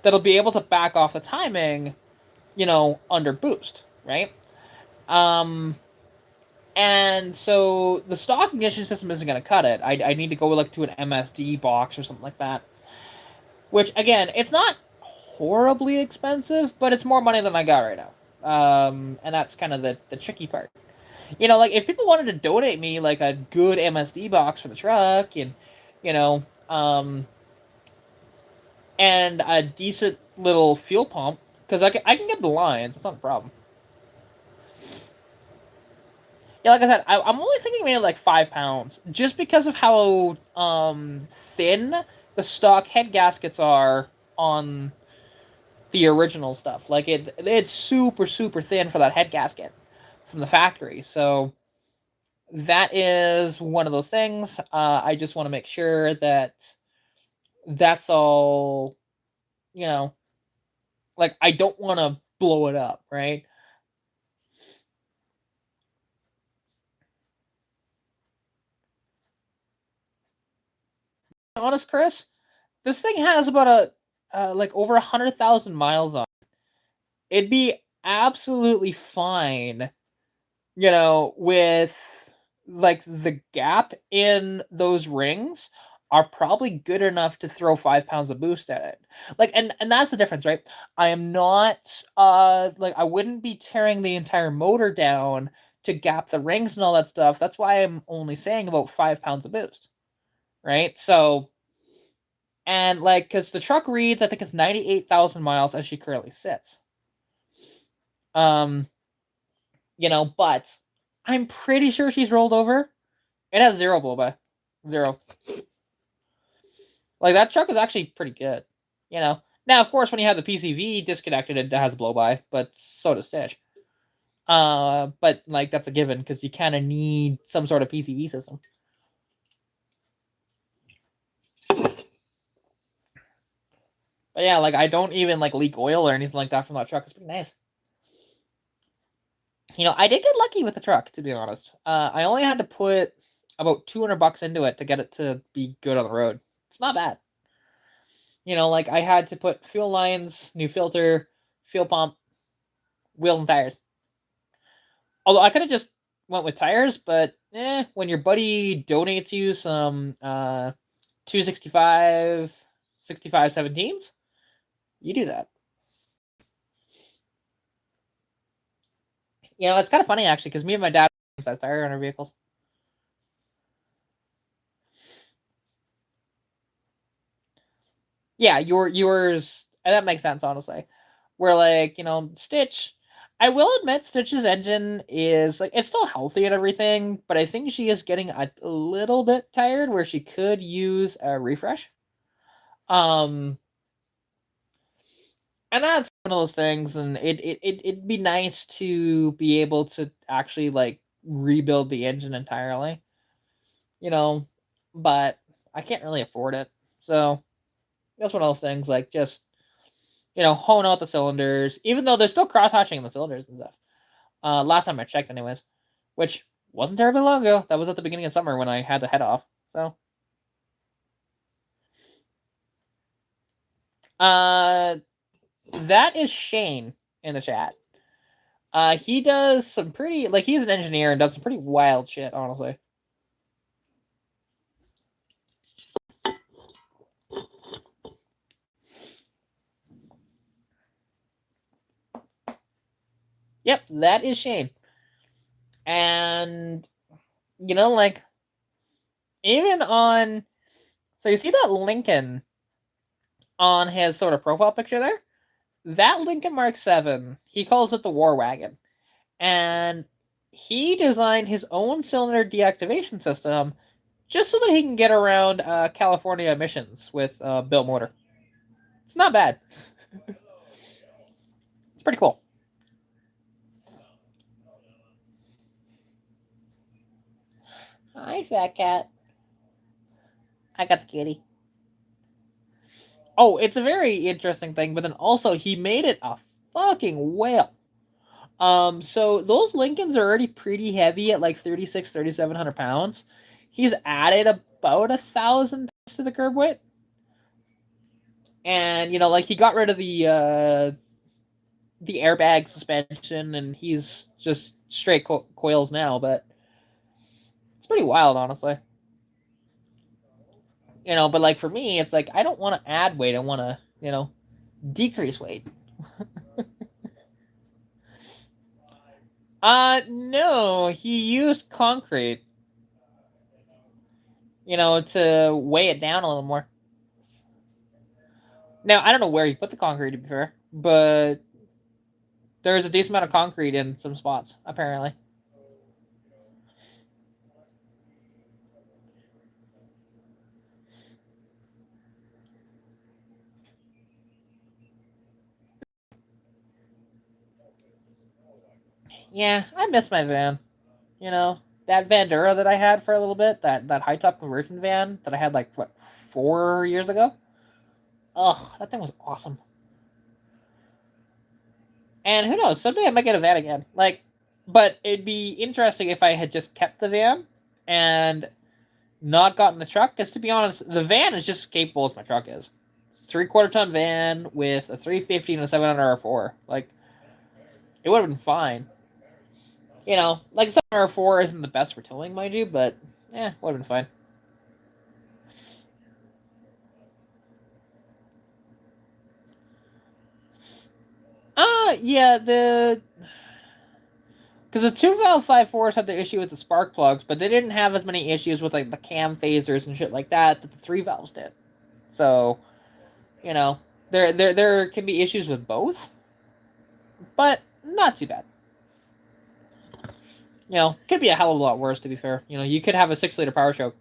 that'll be able to back off the timing, under boost, right? Um, and so the stock ignition system isn't going to cut it. I need to go like to an MSD box or something like that. Which again, it's not horribly expensive, but it's more money than I got right now. And that's kind of the tricky part. Like if people wanted to donate me like a good MSD box for the truck and, you know, and a decent little fuel pump, because I can get the lines. It's not a problem. Yeah, like I said, I'm only thinking maybe like 5 pounds, just because of how thin the stock head gaskets are on the original stuff. Like it's super super thin for that head gasket from the factory. So that is one of those things. I just want to make sure that that's all. You know, like I don't want to blow it up, right? Honest, Chris, this thing has about a like over 100,000 miles on. It'd be absolutely fine, with like the gap in those rings are probably good enough to throw 5 pounds of boost at it. Like, and that's the difference, right? I am not like I wouldn't be tearing the entire motor down to gap the rings and all that stuff. That's why I'm only saying about 5 pounds of boost, right? So, and like, because the truck reads, I think it's 98,000 miles as she currently sits. Um, but I'm pretty sure she's rolled over. It has zero blowby. Zero. Like that truck is actually pretty good. Now of course when you have the PCV disconnected, it has blowby, but so does Stitch. But like that's a given because you kind of need some sort of PCV system. But yeah, like I don't even like leak oil or anything like that from that truck. It's pretty nice. I did get lucky with the truck, to be honest. I only had to put about $200 into it to get it to be good on the road. It's not bad. Like I had to put fuel lines, new filter, fuel pump, wheels and tires. Although I could have just went with tires, but when your buddy donates you some 265 65 17s, you do that. It's kind of funny actually because me and my dad size tire on our vehicles. Yeah, yours, and that makes sense honestly. Where like Stitch, I will admit Stitch's engine is like it's still healthy and everything, but I think she is getting a little bit tired where she could use a refresh. Um, and that's one of those things, and it'd be nice to be able to actually like rebuild the engine entirely, you know, but I can't really afford it, so. That's one of those things, like, just, hone out the cylinders, even though there's still cross-hatching in the cylinders and stuff. Last time I checked, anyways, which wasn't terribly long ago. That was at the beginning of summer when I had the head off. So, that is Shane in the chat. He does some pretty, like, he's an engineer and does some pretty wild shit, honestly. Yep, that is Shane. And, like, even on, so you see that Lincoln on his sort of profile picture there? That Lincoln Mark 7, he calls it the War Wagon. And he designed his own cylinder deactivation system just so that he can get around California emissions with built motor. It's not bad. It's pretty cool. Hi, fat cat. I got the kitty. Oh, it's a very interesting thing, but then also he made it a fucking whale. So those Lincolns are already pretty heavy at like 3,700 pounds. He's added about 1,000 pounds to the curb weight. And, like, he got rid of the airbag suspension, and he's just straight coils now, but it's pretty wild, honestly. But, like, for me, it's like, I don't want to add weight. I want to, decrease weight. No, he used concrete, to weigh it down a little more. Now, I don't know where he put the concrete, to be fair, but there's a decent amount of concrete in some spots, apparently. Yeah, I miss my van. That Vandura that I had for a little bit, that high top conversion van that I had like, what, 4 years ago? Ugh, that thing was awesome. And who knows, someday I might get a van again. Like, but it'd be interesting if I had just kept the van and not gotten the truck, because to be honest, the van is just as capable as my truck is. It's a 3/4 ton van with a 350 and a 700R4. Like, it would have been fine. Like, the 700R4 isn't the best for towing, mind you, but would have been fine. Yeah, because the 2-valve 5.4s had the issue with the spark plugs, but they didn't have as many issues with, like, the cam phasers and shit like that the 3-valves did. So, there can be issues with both, but not too bad. Could be a hell of a lot worse, to be fair. You could have a 6-liter power stroke.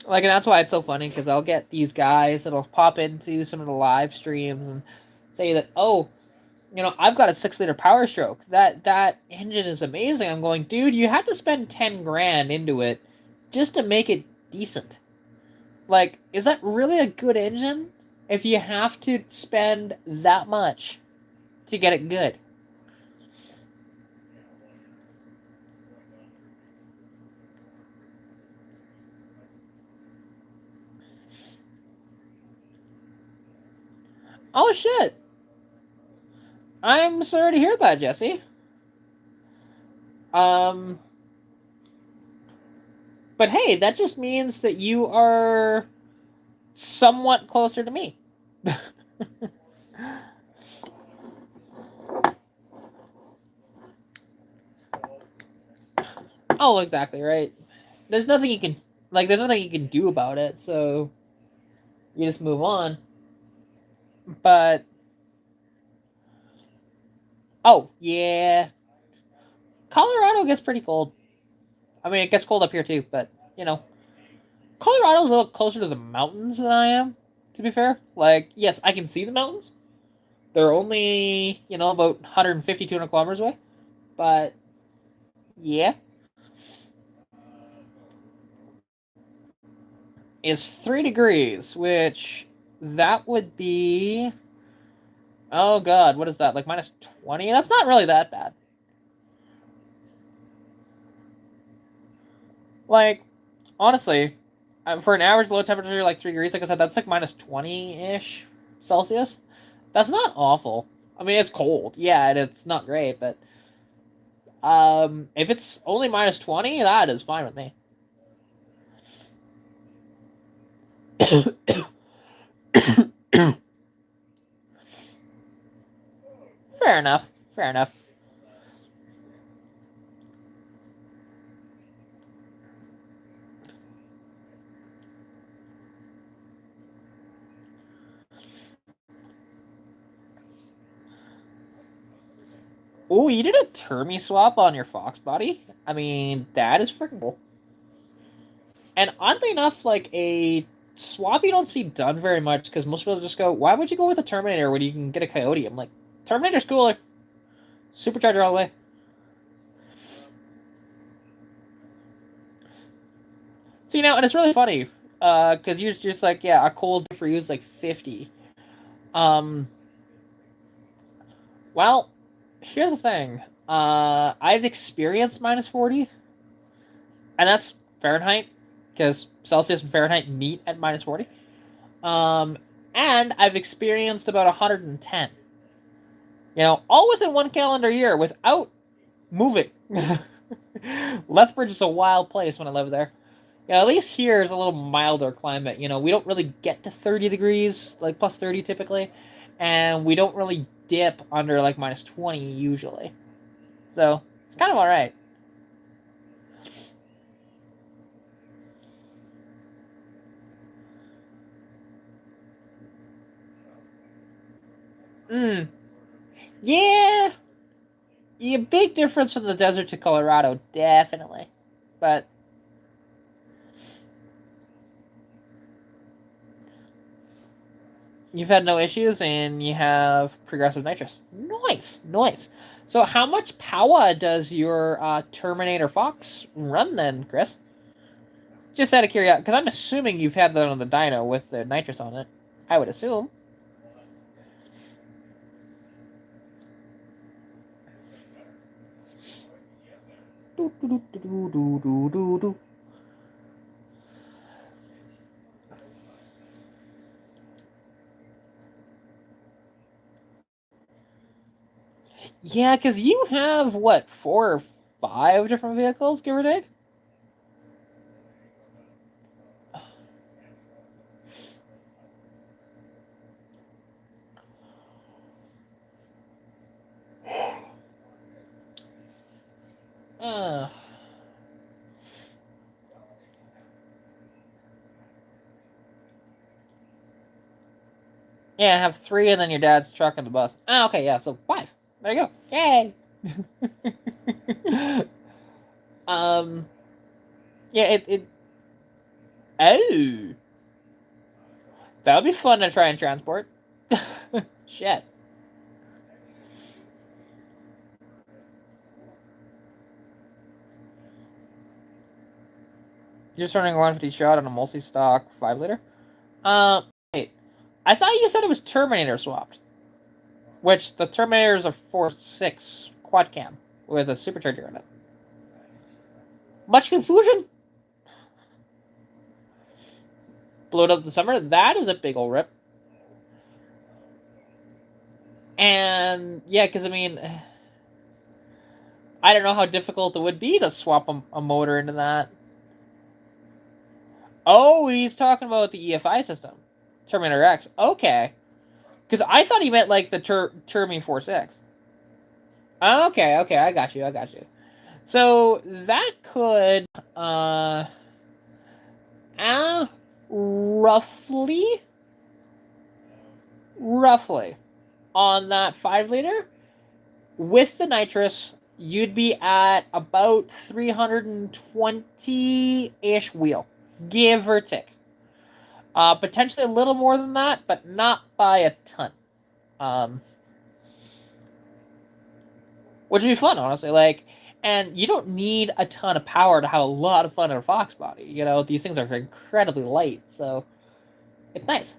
Like, and that's why it's so funny, because I'll get these guys that'll pop into some of the live streams and say that, oh, I've got a 6-liter power stroke. That engine is amazing. I'm going, dude, you have to spend 10 grand into it just to make it decent. Like, is that really a good engine if you have to spend that much to get it good? Oh shit! I'm sorry to hear that, Jesse. But hey, that just means that you are somewhat closer to me. Oh, exactly, right. There's nothing you can do about it, so you just move on. But oh, yeah. Colorado gets pretty cold. I mean, it gets cold up here too, but Colorado's a little closer to the mountains than I am, to be fair. Like, yes, I can see the mountains. They're only, about 150, 200 kilometers away. But, yeah. Is 3 degrees, which that would be... Oh, God, what is that? Like, minus 20? That's not really that bad. Like, honestly, for an average low temperature, like 3 degrees, like I said, that's like minus 20-ish Celsius. That's not awful. I mean, it's cold, yeah, and it's not great, but if it's only minus 20, that is fine with me. Fair enough. Fair enough. Oh, you did a Termi swap on your Fox body? I mean, that is freaking cool. And oddly enough, like, a swap you don't see done very much, because most people just go, why would you go with a Terminator when you can get a Coyote? I'm like, Terminator's cooler. Supercharger all the way. See, now, and it's really funny, because you're just like, yeah, a cold for you is like 50. Well, here's the thing. I've experienced minus 40, and that's Fahrenheit, because Celsius and Fahrenheit meet at minus 40. And I've experienced about 110. All within one calendar year without moving. Lethbridge is a wild place when I lived there. At least here is a little milder climate. We don't really get to 30 degrees, like plus 30 typically, and we don't really dip under like minus 20 usually. So it's kind of all right. Yeah. Yeah, big difference from the desert to Colorado, definitely. But you've had no issues, and you have progressive nitrous. Nice. So how much power does your Terminator Fox run then, Chris? Just out of curiosity, because I'm assuming you've had that on the dyno with the nitrous on it. I would assume. Yeah, because you have, what, 4 or 5 different vehicles, give or take? Yeah, I have 3, and then your dad's truck and the bus. Ah, okay, yeah, so 5. There you go. Yay! Yeah, oh, that would be fun to try and transport. Shit. You're just running 150 shot on a multi-stock 5-liter? Wait. I thought you said it was Terminator swapped. Which, the Terminator is a 4.6 quad cam with a supercharger in it. Much confusion? Blew it up the summer? That is a big ol' rip. And, yeah, because, I mean, I don't know how difficult it would be to swap a motor into that. Oh, he's talking about the EFI system. Terminator X. Okay. Because I thought he meant, like, the Termi 4.6. Okay, I got you. So, that could, roughly, on that 5-liter, with the nitrous, you'd be at about 320-ish wheel, give or take. Potentially a little more than that, but not by a ton. Um, which would be fun, honestly. Like, and you don't need a ton of power to have a lot of fun in a Fox body. You know, these things are incredibly light, so it's nice.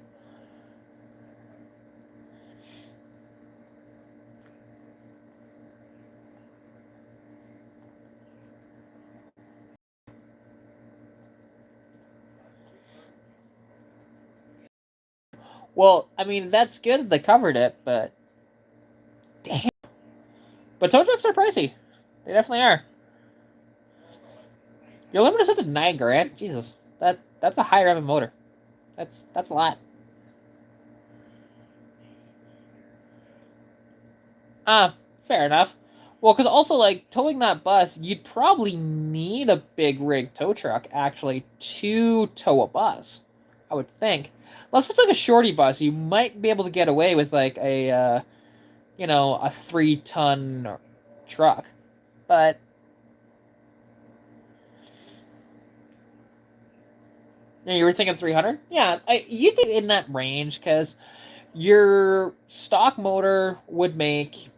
Well, I mean, that's good that they covered it, but damn. But tow trucks are pricey. They definitely are. Your limit is set to 9 grand. Jesus, that's a high rev motor. That's a lot. Fair enough. Well, because also like towing that bus, you'd probably need a big rig tow truck actually to tow a bus. I would think. Unless it's like a shorty bus, you might be able to get away with like a 3 ton truck. But you were thinking 300? Yeah, you'd be in that range because your stock motor would make,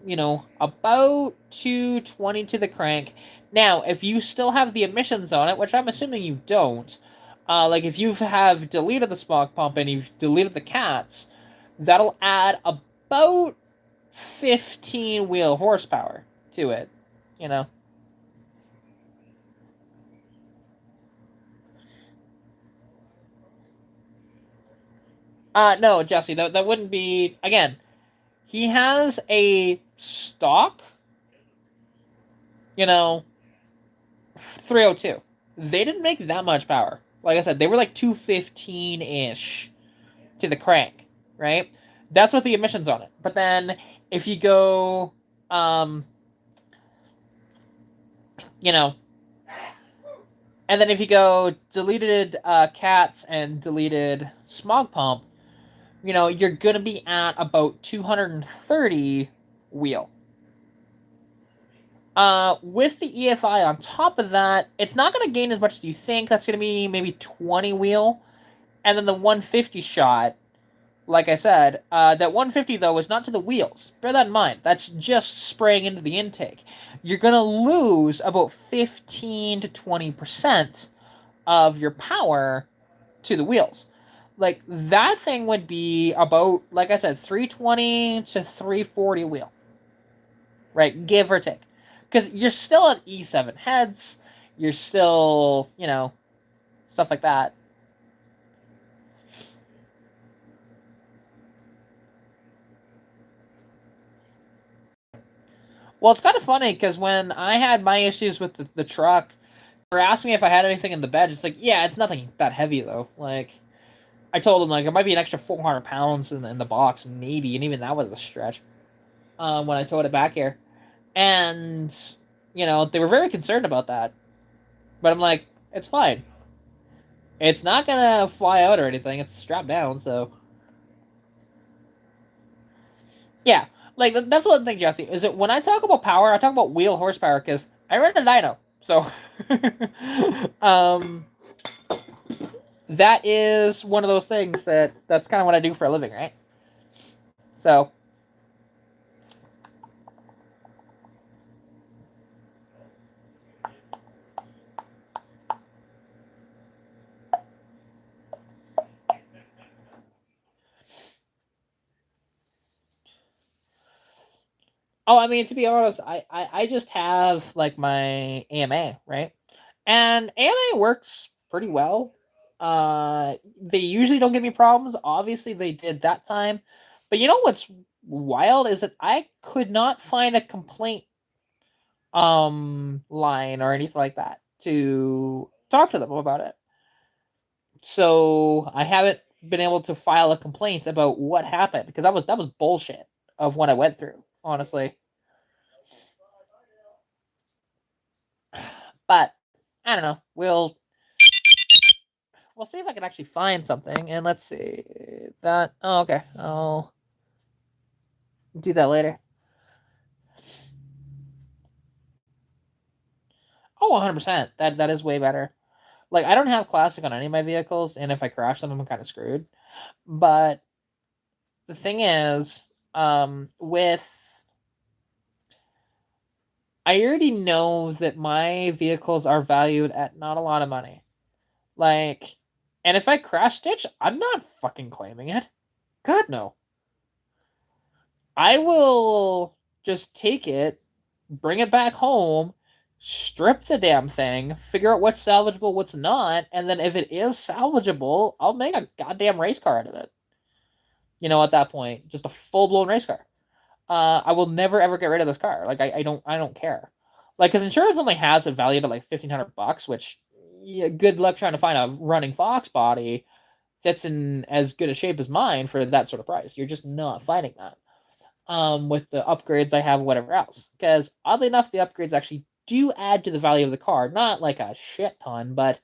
about 220 to the crank. Now, if you still have the emissions on it, which I'm assuming you don't, like if you have deleted the smog pump and you've deleted the cats, that'll add about 15 wheel horsepower to it, you know. No, Jesse, that wouldn't be, again, he has a stock, you know, 302. They didn't make that much power. Like I said, they were like 215 ish to the crank, right? That's what the emissions on it. But then if you go, um, you know, and then if you go deleted cats and deleted smog pump, you're gonna be at about 230 wheel. With the EFI on top of that, it's not gonna gain as much as you think. That's gonna be maybe 20 wheel, and then the 150 shot, like I said, that 150 though is not to the wheels. Bear that in mind. That's just spraying into the intake. You're gonna lose about 15 to 20% of your power to the wheels. Like that thing would be about, like I said, 320 to 340 wheel, right? Give or take, because you're still at E7 heads. You're still, stuff like that. Well, it's kind of funny because when I had my issues with the truck, they were asking me if I had anything in the bed. It's like, yeah, it's nothing that heavy though. Like, I told them like it might be an extra 400 pounds in the box, maybe, and even that was a stretch. When I towed it back here, and they were very concerned about that. But I'm like, it's fine. It's not gonna fly out or anything. It's strapped down, so yeah. Like that's one thing, Jesse. Is it when I talk about power, I talk about wheel horsepower because I run a dyno. So, um, that is one of those things that's kind of what I do for a living, right? So, oh, I mean, to be honest, I just have like my AMA, right? And AMA works pretty well. They usually don't give me problems. Obviously, they did that time. But you know what's wild is that I could not find a complaint line or anything like that to talk to them about it. So I haven't been able to file a complaint about what happened because that was bullshit of what I went through, honestly. But I don't know. We'll see if I can actually find something. And let's see that. Oh, okay. I'll do that later. Oh, 100%. That is way better. Like I don't have classic on any of my vehicles, and if I crash them, I'm kind of screwed. But the thing is, with I already know that my vehicles are valued at not a lot of money. Like, and if I crash stitch, I'm not fucking claiming it. God no. I will just take it, bring it back home, strip the damn thing, figure out what's salvageable, what's not, and then if it is salvageable, I'll make a goddamn race car out of it. At that point, just a full blown race car. I will never ever get rid of this car. Like I don't care. Like, because insurance only has it valued at like $1,500, which yeah, good luck trying to find a running Fox body that's in as good a shape as mine for that sort of price. You're just not finding that. With the upgrades I have, whatever else. Because oddly enough, the upgrades actually do add to the value of the car. Not like a shit ton, but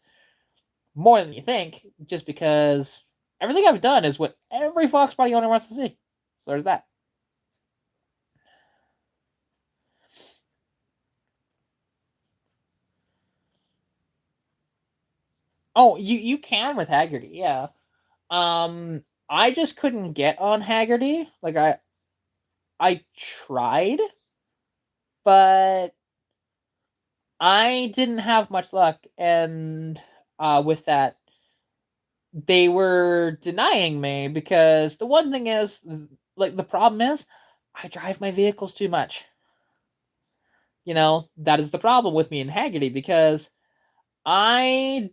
more than you think. Just because everything I've done is what every Fox body owner wants to see. So there's that. Oh, you can with Haggerty, yeah. I just couldn't get on Haggerty. Like I tried, but I didn't have much luck, and with that, they were denying me because the one thing is, like, the problem is, I drive my vehicles too much. That is the problem with me in Haggerty because I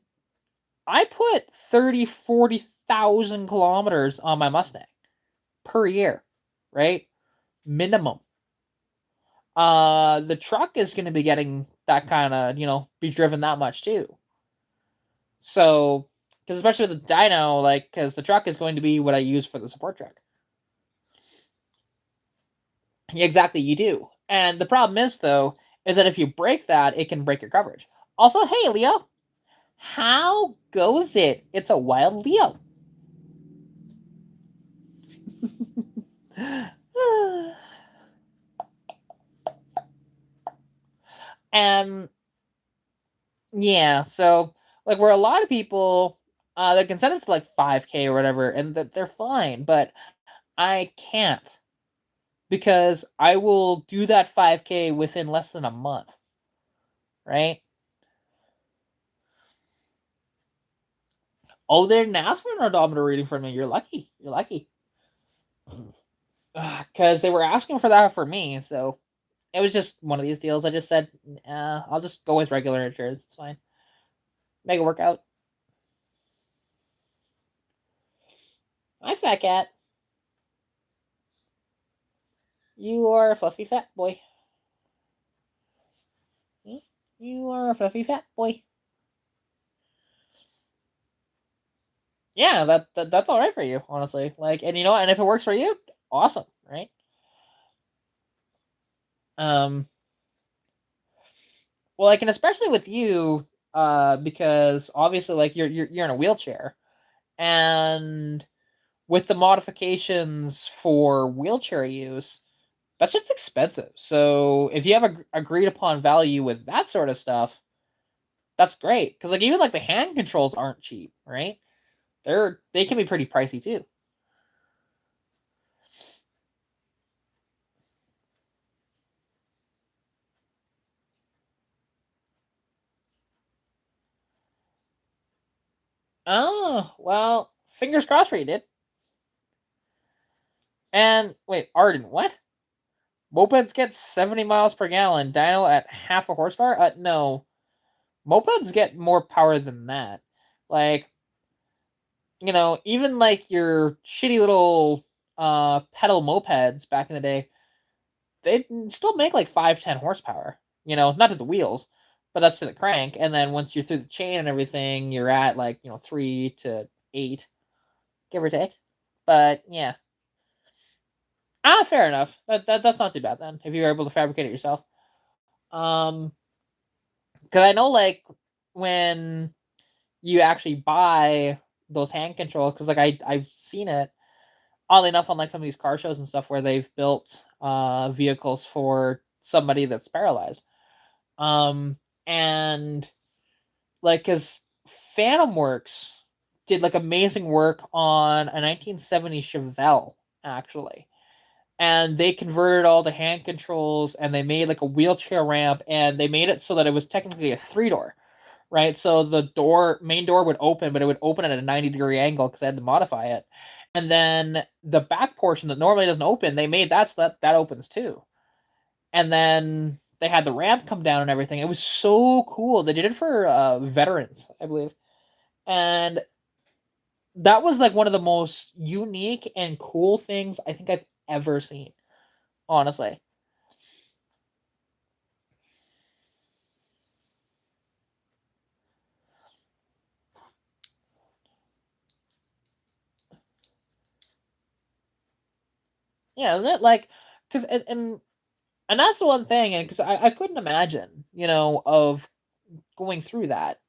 I put 30, 40,000 kilometers on my Mustang per year, right? Minimum. The truck is going to be getting that kind of, be driven that much too. So, because especially with the dyno, like, because the truck is going to be what I use for the support truck. Yeah, exactly, you do. And the problem is, though, is that if you break that, it can break your coverage. Also, hey, Leo, how goes it? It's a wild Leo. And yeah, so like where a lot of people they can set it to like 5K or whatever, and that they're fine, but I can't because I will do that 5K within less than a month, right? Oh, they didn't ask for an odometer reading from me. You're lucky. You're lucky. Because they were asking for that for me, so it was just one of these deals. I just said, I'll just go with regular insurance. It's fine. Make it work out. Hi, fat cat. You are a fluffy fat boy. You are a fluffy fat boy. Yeah, that's all right for you, honestly. Like, and and if it works for you, awesome, right? Um, well, like, and especially with you, because obviously, like, you're in a wheelchair, and with the modifications for wheelchair use, that's just expensive. So if you have a agreed upon value with that sort of stuff, that's great. Because like even like the hand controls aren't cheap, right? They can be pretty pricey too. Oh, well, fingers crossed for you, did. And wait, Arden, what? Mopeds get 70 miles per gallon, dyno at half a horsepower? No. Mopeds get more power than that. Like, even like your shitty little pedal mopeds back in the day, they still make like 5-10 horsepower. Not to the wheels, but that's to the crank. And then once you're through the chain and everything, you're at like 3 to 8, give or take. But yeah, fair enough. That's not too bad then if you're able to fabricate it yourself. Um, because I know like when you actually buy those hand controls, because like I've seen it oddly enough on like some of these car shows and stuff where they've built vehicles for somebody that's paralyzed. And like, because Phantom Works did like amazing work on a 1970 Chevelle, actually. And they converted all the hand controls and they made like a wheelchair ramp and they made it so that it was technically a three door, right? So the main door would open, but it would open at a 90-degree angle because they had to modify it. And then the back portion that normally doesn't open, they made that so that opens too. And then they had the ramp come down and everything. It was so cool. They did it for veterans, I believe. And that was like one of the most unique and cool things I think I've ever seen, honestly. Yeah, isn't it like because and that's the one thing, and because I couldn't imagine, of going through that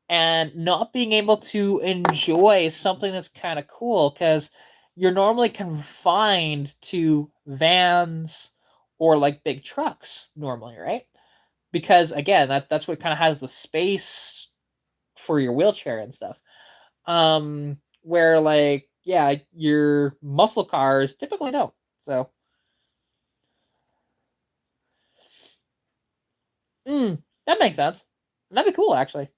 and not being able to enjoy something that's kind of cool because you're normally confined to vans or like big trucks normally, right? Because again, that's what kind of has the space for your wheelchair and stuff. Where like yeah, your muscle cars typically don't. So, that makes sense. That'd be cool, actually.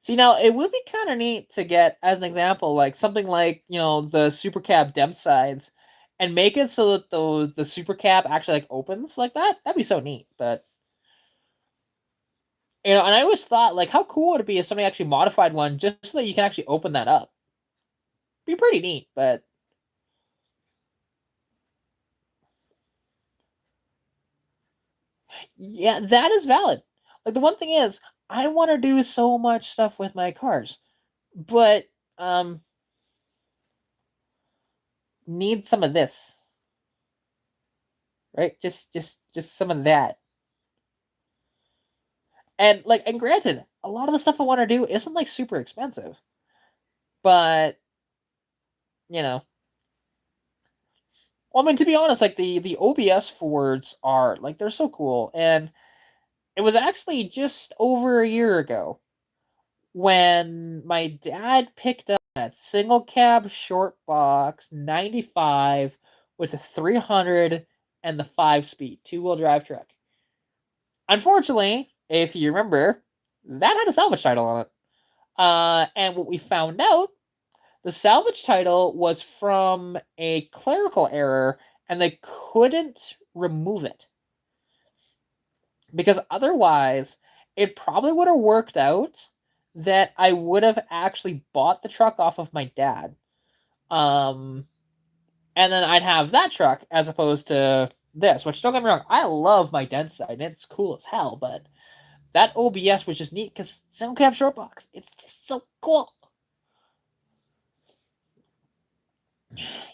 See, now it would be kind of neat to get, as an example, like something like the super cab depth sides, and make it so that the super cab actually like opens like that. That'd be so neat. But and I always thought like, how cool would it be if somebody actually modified one just so that you can actually open that up? Be pretty neat. But yeah, that is valid. Like the one thing is, I want to do so much stuff with my cars, but um, need some of this, right? Just some of that. And granted, a lot of the stuff I want to do isn't like super expensive, but you know, well, I mean, to be honest, like the OBS Fords are like they're so cool, and it was actually just over a year ago when my dad picked up that single cab short box 95 with a 300 and the 5 speed 2-wheel drive truck. Unfortunately, if you remember, that had a salvage title on it. And what we found out, the salvage title was from a clerical error, and they couldn't remove it because otherwise, it probably would have worked out that I would have actually bought the truck off of my dad, um, and then I'd have that truck as opposed to this. Which, don't get me wrong, I love my Dent side, and it's cool as hell, but that OBS was just neat because single cab short box, it's just so cool.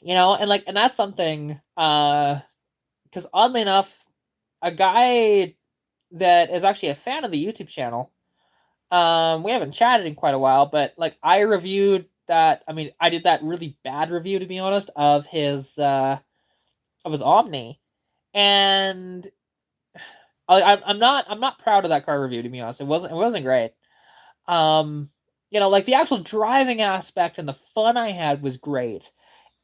And that's something because oddly enough, a guy that is actually a fan of the YouTube channel, we haven't chatted in quite a while, but like I reviewed that. I mean, I did that really bad review, to be honest, of his Omni, and I'm not proud of that car review, to be honest. It wasn't great. Um, like the actual driving aspect and the fun I had was great.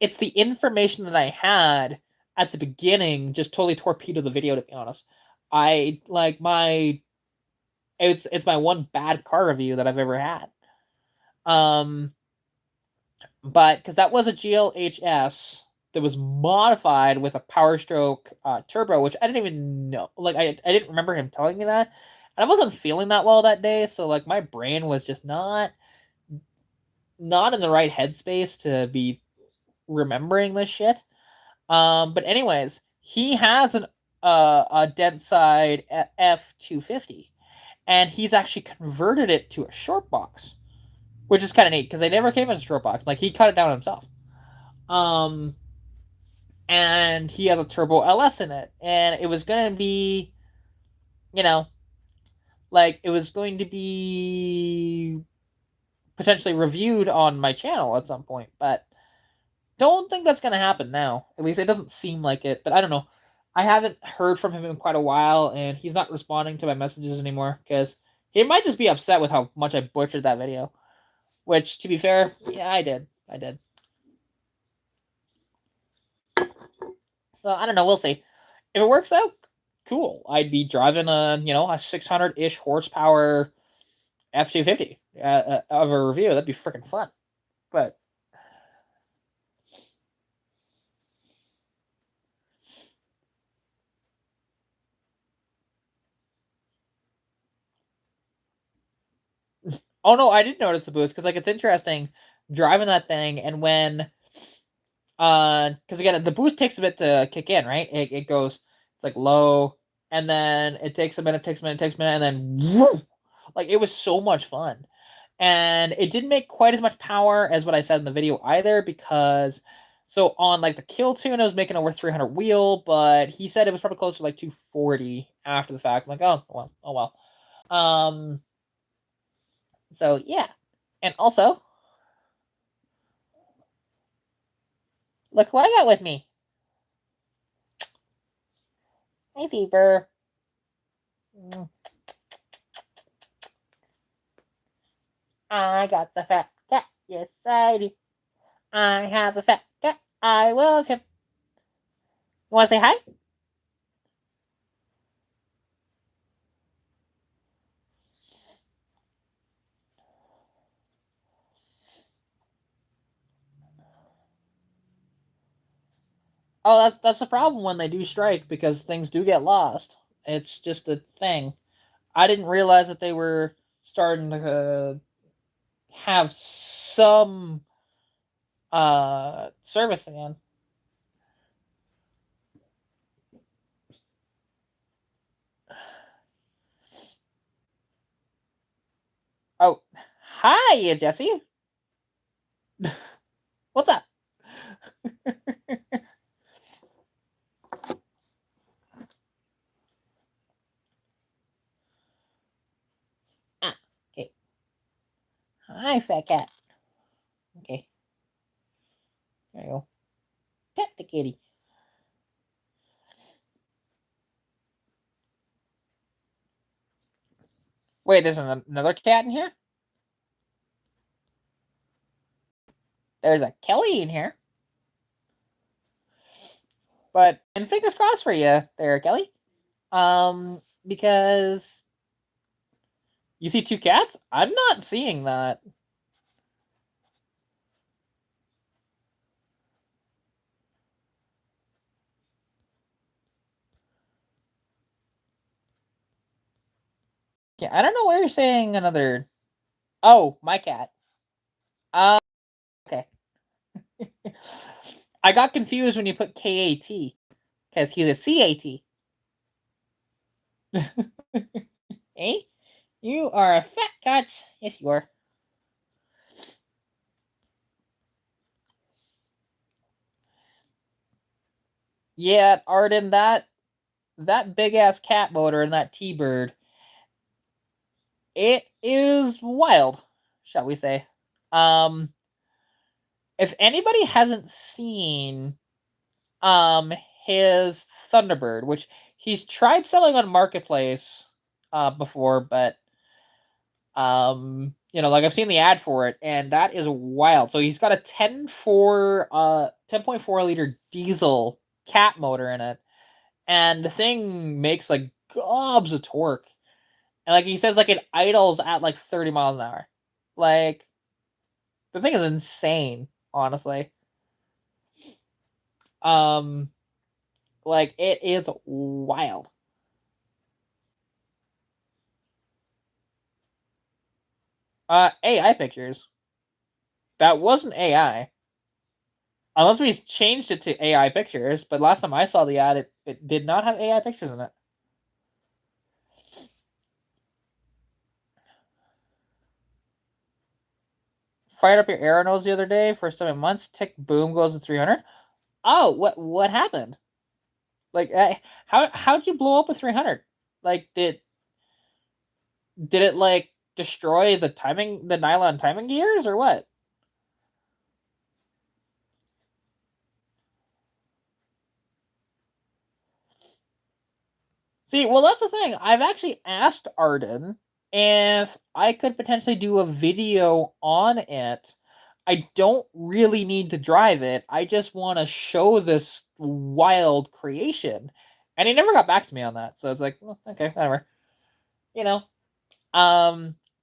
It's the information that I had at the beginning just totally torpedoed the video, to be honest. I like my it's my one bad car review that I've ever had. Um, but because that was a GLHS that was modified with a Power Stroke turbo, which I didn't even know. Like I didn't remember him telling me that, and I wasn't feeling that well that day. So like my brain was just not in the right headspace to be remembering this shit. But anyways, he has a dead side F250, and he's actually converted it to a short box, which is kind of neat because they never came as a short box. Like he cut it down himself. Um, and he has a turbo LS in it, and it was going to be, you know, like it was going to be potentially reviewed on my channel at some point, but don't think that's going to happen now. At least it doesn't seem like it, but I don't know. I haven't heard from him in quite a while, and he's not responding to my messages anymore because He might just be upset with how much I butchered that video. Which, to be fair, yeah, I did. So I don't know. We'll see. If it works out, cool. I'd be driving a 600-ish horsepower F-250 of a review. That'd be freaking fun. But oh no, I did notice the boost because it's interesting driving that thing and when because again the boost takes a bit to kick in, right? It goes it's like low and then it takes a minute, and then whoo, it was so much fun. And it didn't make quite as much power as what I said in the video either because so on the kill tune I was making over 300 wheel, but he said it was probably closer to 240 after the fact. I'm like, oh well. So yeah. And also, look who I got with me. Hey Fever. I got the fat cat. Yes, I do. I have a fat cat. I love him. You want to say hi? Oh, that's the problem when they do strike because things do get lost. It's just a thing. I didn't realize that they were starting to have some service again. Oh, hi, Jesse. What's up? Ah, okay. Hi, fat cat. Okay. There you go. Pet the kitty. Wait, there's another cat in here? There's a Kelly in here. But and fingers crossed for you there, Kelly. Because you see two cats? I'm not seeing that. Yeah, I don't know where you're saying another. Oh, my cat. Okay. I got confused when you put KAT because he's a CAT. Eh? You are a fat cat. Yes, you are. Yeah, Arden, that big ass cat motor and that T-bird, it is wild, shall we say? Um, if anybody hasn't seen um his Thunderbird, which he's tried selling on Marketplace before, but I've seen the ad for it and that is wild. So he's got a 10.4 liter diesel cat motor in it and the thing makes gobs of torque. And he says it idles at 30 miles an hour. Like the thing is insane, honestly. It is wild. AI pictures. That wasn't AI. Unless we changed it to AI pictures, but last time I saw the ad, it did not have AI pictures in it. Fired up your arrow nose the other day, first time in months, tick boom goes to 300. Oh, what happened? How'd you blow up with 300? Did it destroy the nylon timing gears or what? See, well, that's the thing. I've actually asked Arden if I could potentially do a video on it, I don't really need to drive it. I just want to show this wild creation. And he never got back to me on that. So it's like, well, okay, whatever. You know?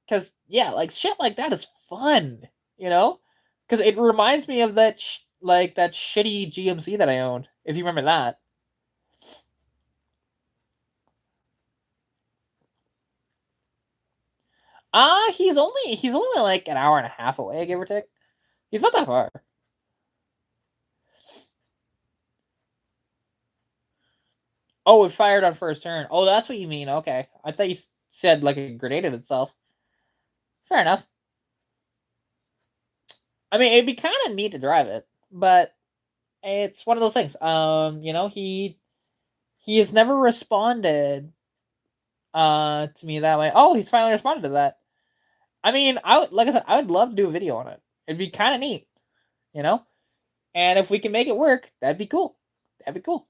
Cuz yeah, like shit like that is fun, you know? Cuz it reminds me of that like that shitty GMC that I owned, if you remember that. He's only like an hour and a half away, give or take. He's not that far. Oh, it fired on first turn. Oh, that's what you mean. Okay. I thought you said like it grenaded itself. Fair enough. I mean, it'd be kind of neat to drive it, but it's one of those things. He has never responded to me that way. Oh, he's finally responded to that. I mean, like I said, I would love to do a video on it. It'd be kind of neat, you know? And if we can make it work, that'd be cool. That'd be cool.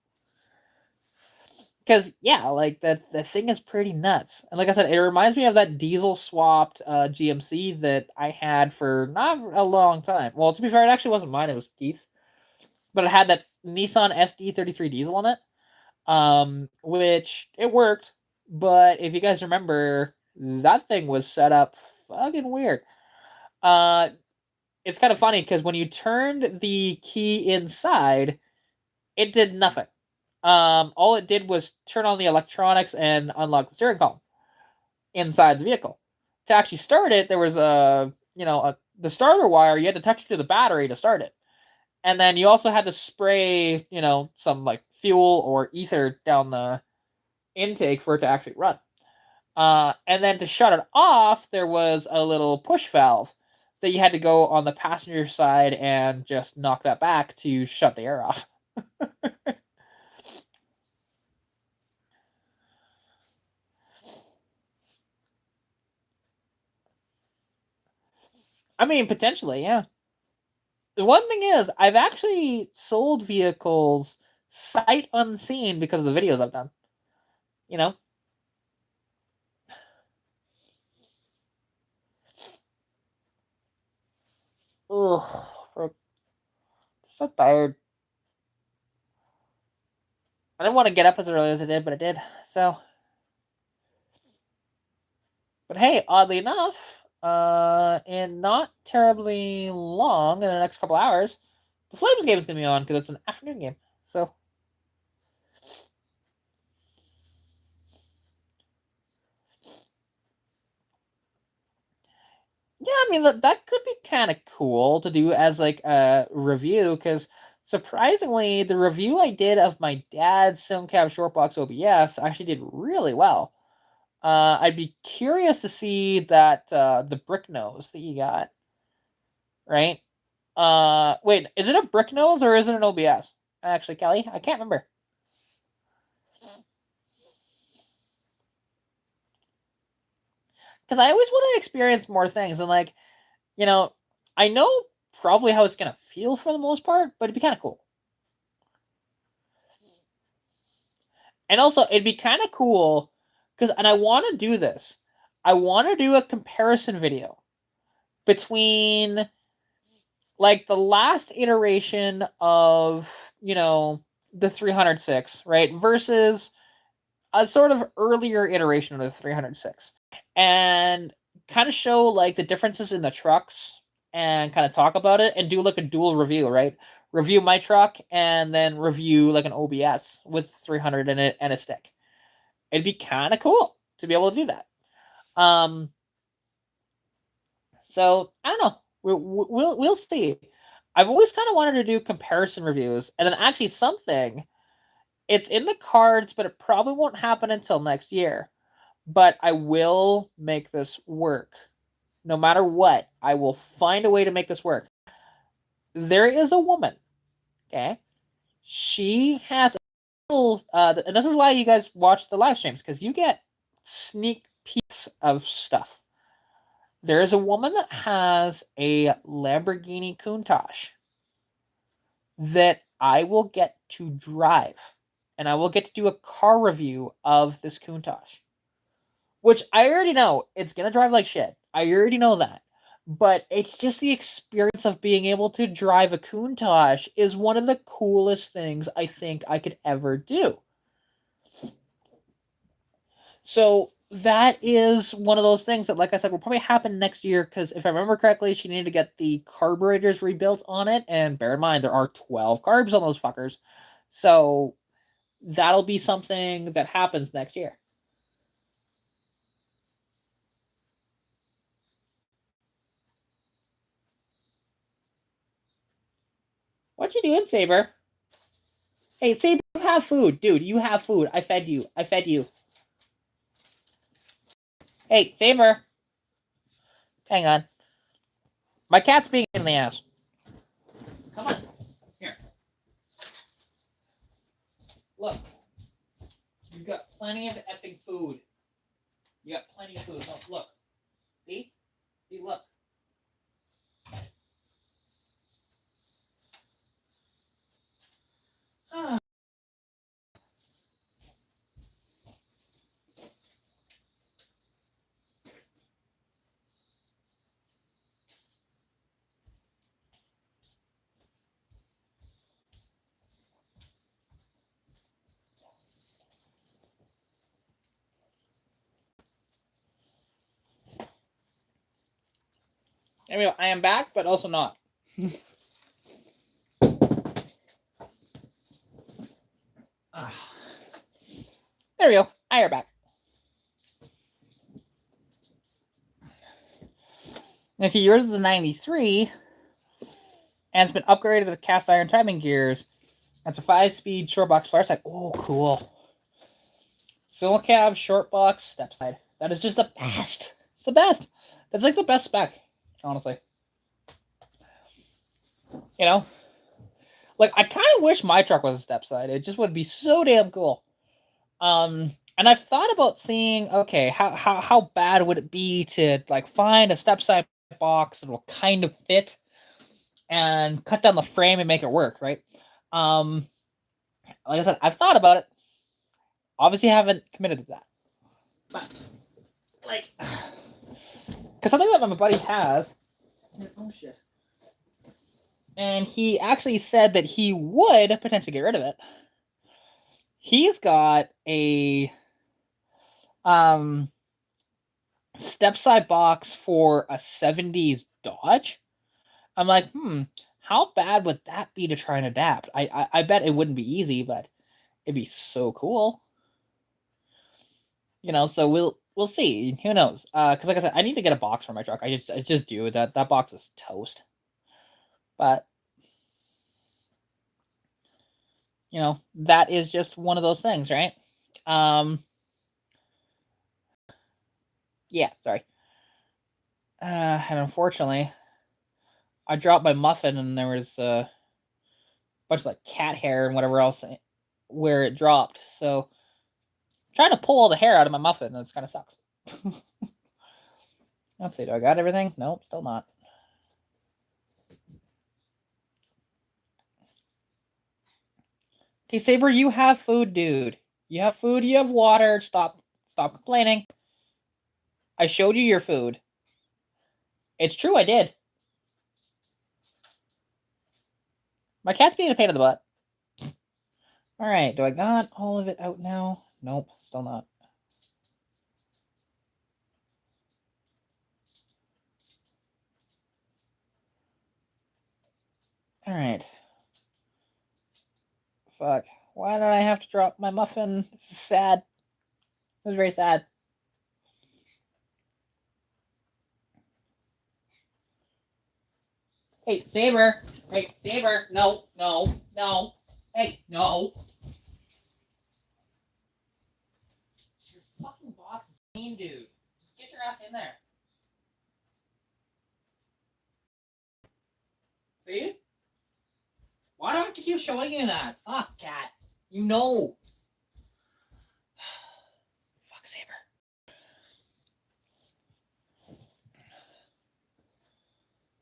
Because yeah, like the thing is pretty nuts. And like I said, it reminds me of that diesel swapped GMC that I had for not a long time. Well, to be fair, it actually wasn't mine; it was Keith's. But it had that Nissan SD33 diesel on it, which it worked. But if you guys remember, that thing was set up fucking weird. Uh, it's kind of funny because when you turned the key inside, it did nothing. All it did was turn on the electronics and unlock the steering column inside the vehicle. To actually start it, there was the starter wire. You had to touch it to the battery to start it, and then you also had to spray some like fuel or ether down the intake for it to actually run. And then to shut it off, there was a little push valve that you had to go on the passenger side and just knock that back to shut the air off. I mean, potentially, yeah. The one thing is, I've actually sold vehicles sight unseen because of the videos I've done. You know? Ugh. I'm so tired. I didn't want to get up as early as I did, but I did. So. But hey, oddly enough, in not terribly long, in the next couple hours, the Flames game is going to be on because it's an afternoon game. So. Yeah, I mean that could be kind of cool to do as like a review because surprisingly, the review I did of my dad's SimCab Shortbox OBS actually did really well. I'd be curious to see that the brick nose that you got, right? Wait, is it a brick nose or is it an OBS? Actually, Kelly, I can't remember. Because I always want to experience more things and like, you know, I know probably how it's gonna feel for the most part, but it'd be kind of cool. And also, it'd be kind of cool because, and I want to do this. I want to do a comparison video between like the last iteration of the 306, right, versus a sort of earlier iteration of the 306, and kind of show like the differences in the trucks and kind of talk about it and do like a dual review, right? Review my truck and then review like an OBS with 300 in it and a stick. It'd be kind of cool to be able to do that. Um, so I don't know. We'll see. I've always kind of wanted to do comparison reviews, and then actually something. It's in the cards, but it probably won't happen until next year. But I will make this work. No matter what, I will find a way to make this work. There is a woman, okay? She has a little, and this is why you guys watch the live streams, because you get sneak peeks of stuff. There is a woman that has a Lamborghini Countach that I will get to drive, and I will get to do a car review of this Countach. Which I already know it's gonna drive like shit. I already know that. But it's just the experience of being able to drive a Countach is one of the coolest things I think I could ever do. So that is one of those things that, like I said, will probably happen next year because if I remember correctly, she needed to get the carburetors rebuilt on it. And bear in mind, there are 12 carbs on those fuckers. So that'll be something that happens next year. What you doing, Saber? Hey, Saber, you have food. Dude, you have food. I fed you. I fed you. Hey, Saber. Hang on. My cat's being in the ass. Come on. Here. Look. You've got plenty of effing food. You got plenty of food. Look. See? See, look. Anyway, I am back, but also not. There we go. I are back. Okay, yours is a 93, and it's been upgraded to the cast iron timing gears. That's a 5-speed short box fireside. Oh, cool. Single cab, short box, step side. That is just the best. It's the best. That's like the best spec, honestly. You know? Like, I kind of wish my truck was a step side. It just would be so damn cool. And I've thought about seeing, okay, how bad would it be to like find a step side box that will kind of fit and cut down the frame and make it work, right? Like I said, I've thought about it. Obviously, haven't committed to that. But like, because something that my buddy has. Oh shit! And he actually said that he would potentially get rid of it. He's got a step side box for a 70s Dodge. I'm like, how bad would that be to try and adapt? I bet it wouldn't be easy, but it'd be so cool. You know, so we'll see. Who knows? Because like I said, I need to get a box for my truck. I just do that. That box is toast. But you know, that is just one of those things, right? Yeah, sorry. And unfortunately, I dropped my muffin, and there was a bunch of like cat hair and whatever else where it dropped. So trying to pull all the hair out of my muffin, and it kind of sucks. Let's see, do I got everything? Nope, still not. Okay, Saber, you have food, dude. You have food, you have water. Stop complaining. I showed you your food. It's true, I did. My cat's being a pain in the butt. All right, do I got all of it out now? Nope, still not. All right. Fuck. Why did I have to drop my muffin? This is sad. This is very sad. Hey, Saber. Hey, Saber. No, no, no. Hey, no. Your fucking box is clean, dude. Just get your ass in there. See? Why do I have to keep showing you that? Fuck, cat. You know. Fuck, Saber.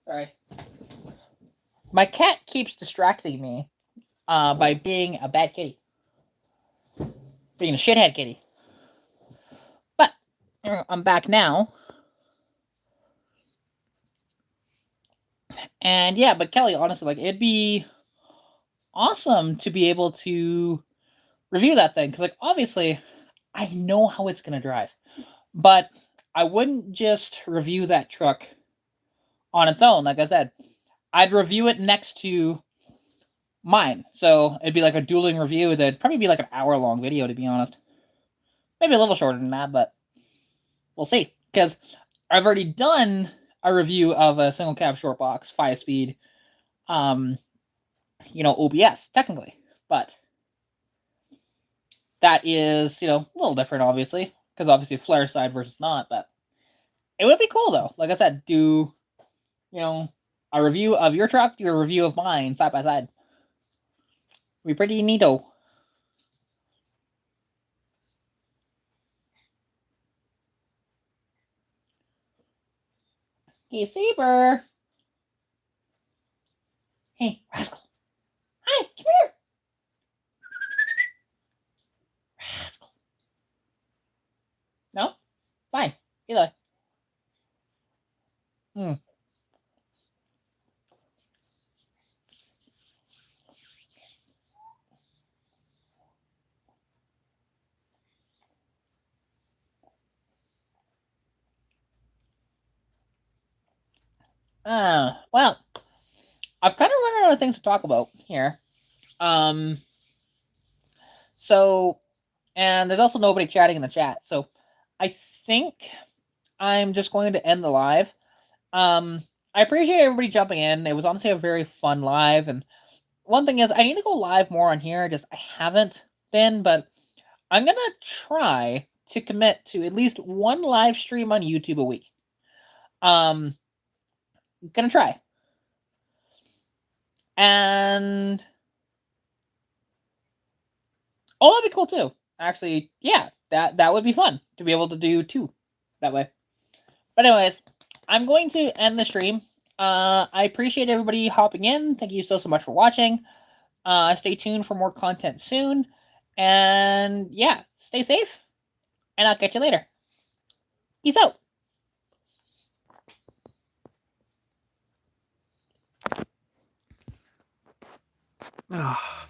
Sorry. My cat keeps distracting me by being a bad kitty. Being a shithead kitty. But I'm back now. And yeah, but Kelly, honestly, like it'd be awesome to be able to review that thing because, like, obviously, I know how it's gonna drive, but I wouldn't just review that truck on its own. Like I said, I'd review it next to mine, so it'd be like a dueling review. That'd probably be like an hour-long video, to be honest. Maybe a little shorter than that, but we'll see. Because I've already done a review of a single cab short box 5-speed, OBS technically, but that is a little different, obviously, because obviously flare side versus not. But it would be cool though. Like I said, do a review of your truck, do a review of mine side by side. It'd be pretty neato. Hey, Saber. Hey, rascal. Hi, come here. Rascal. No? Fine. Either. Hmm. Well, I've kind of run out of things to talk about here. Um, so, and there's also nobody chatting in the chat. So, I think I'm just going to end the live. I appreciate everybody jumping in. It was honestly a very fun live. And one thing is, I need to go live more on here. Just I haven't been, but I'm gonna try to commit to at least one live stream on YouTube a week. Gonna try. And that'd be cool too. Actually, yeah, that would be fun to be able to do two that way. But anyways, I'm going to end the stream. I appreciate everybody hopping in. Thank you so much for watching. Stay tuned for more content soon. And yeah, stay safe. And I'll catch you later. Peace out. Oh.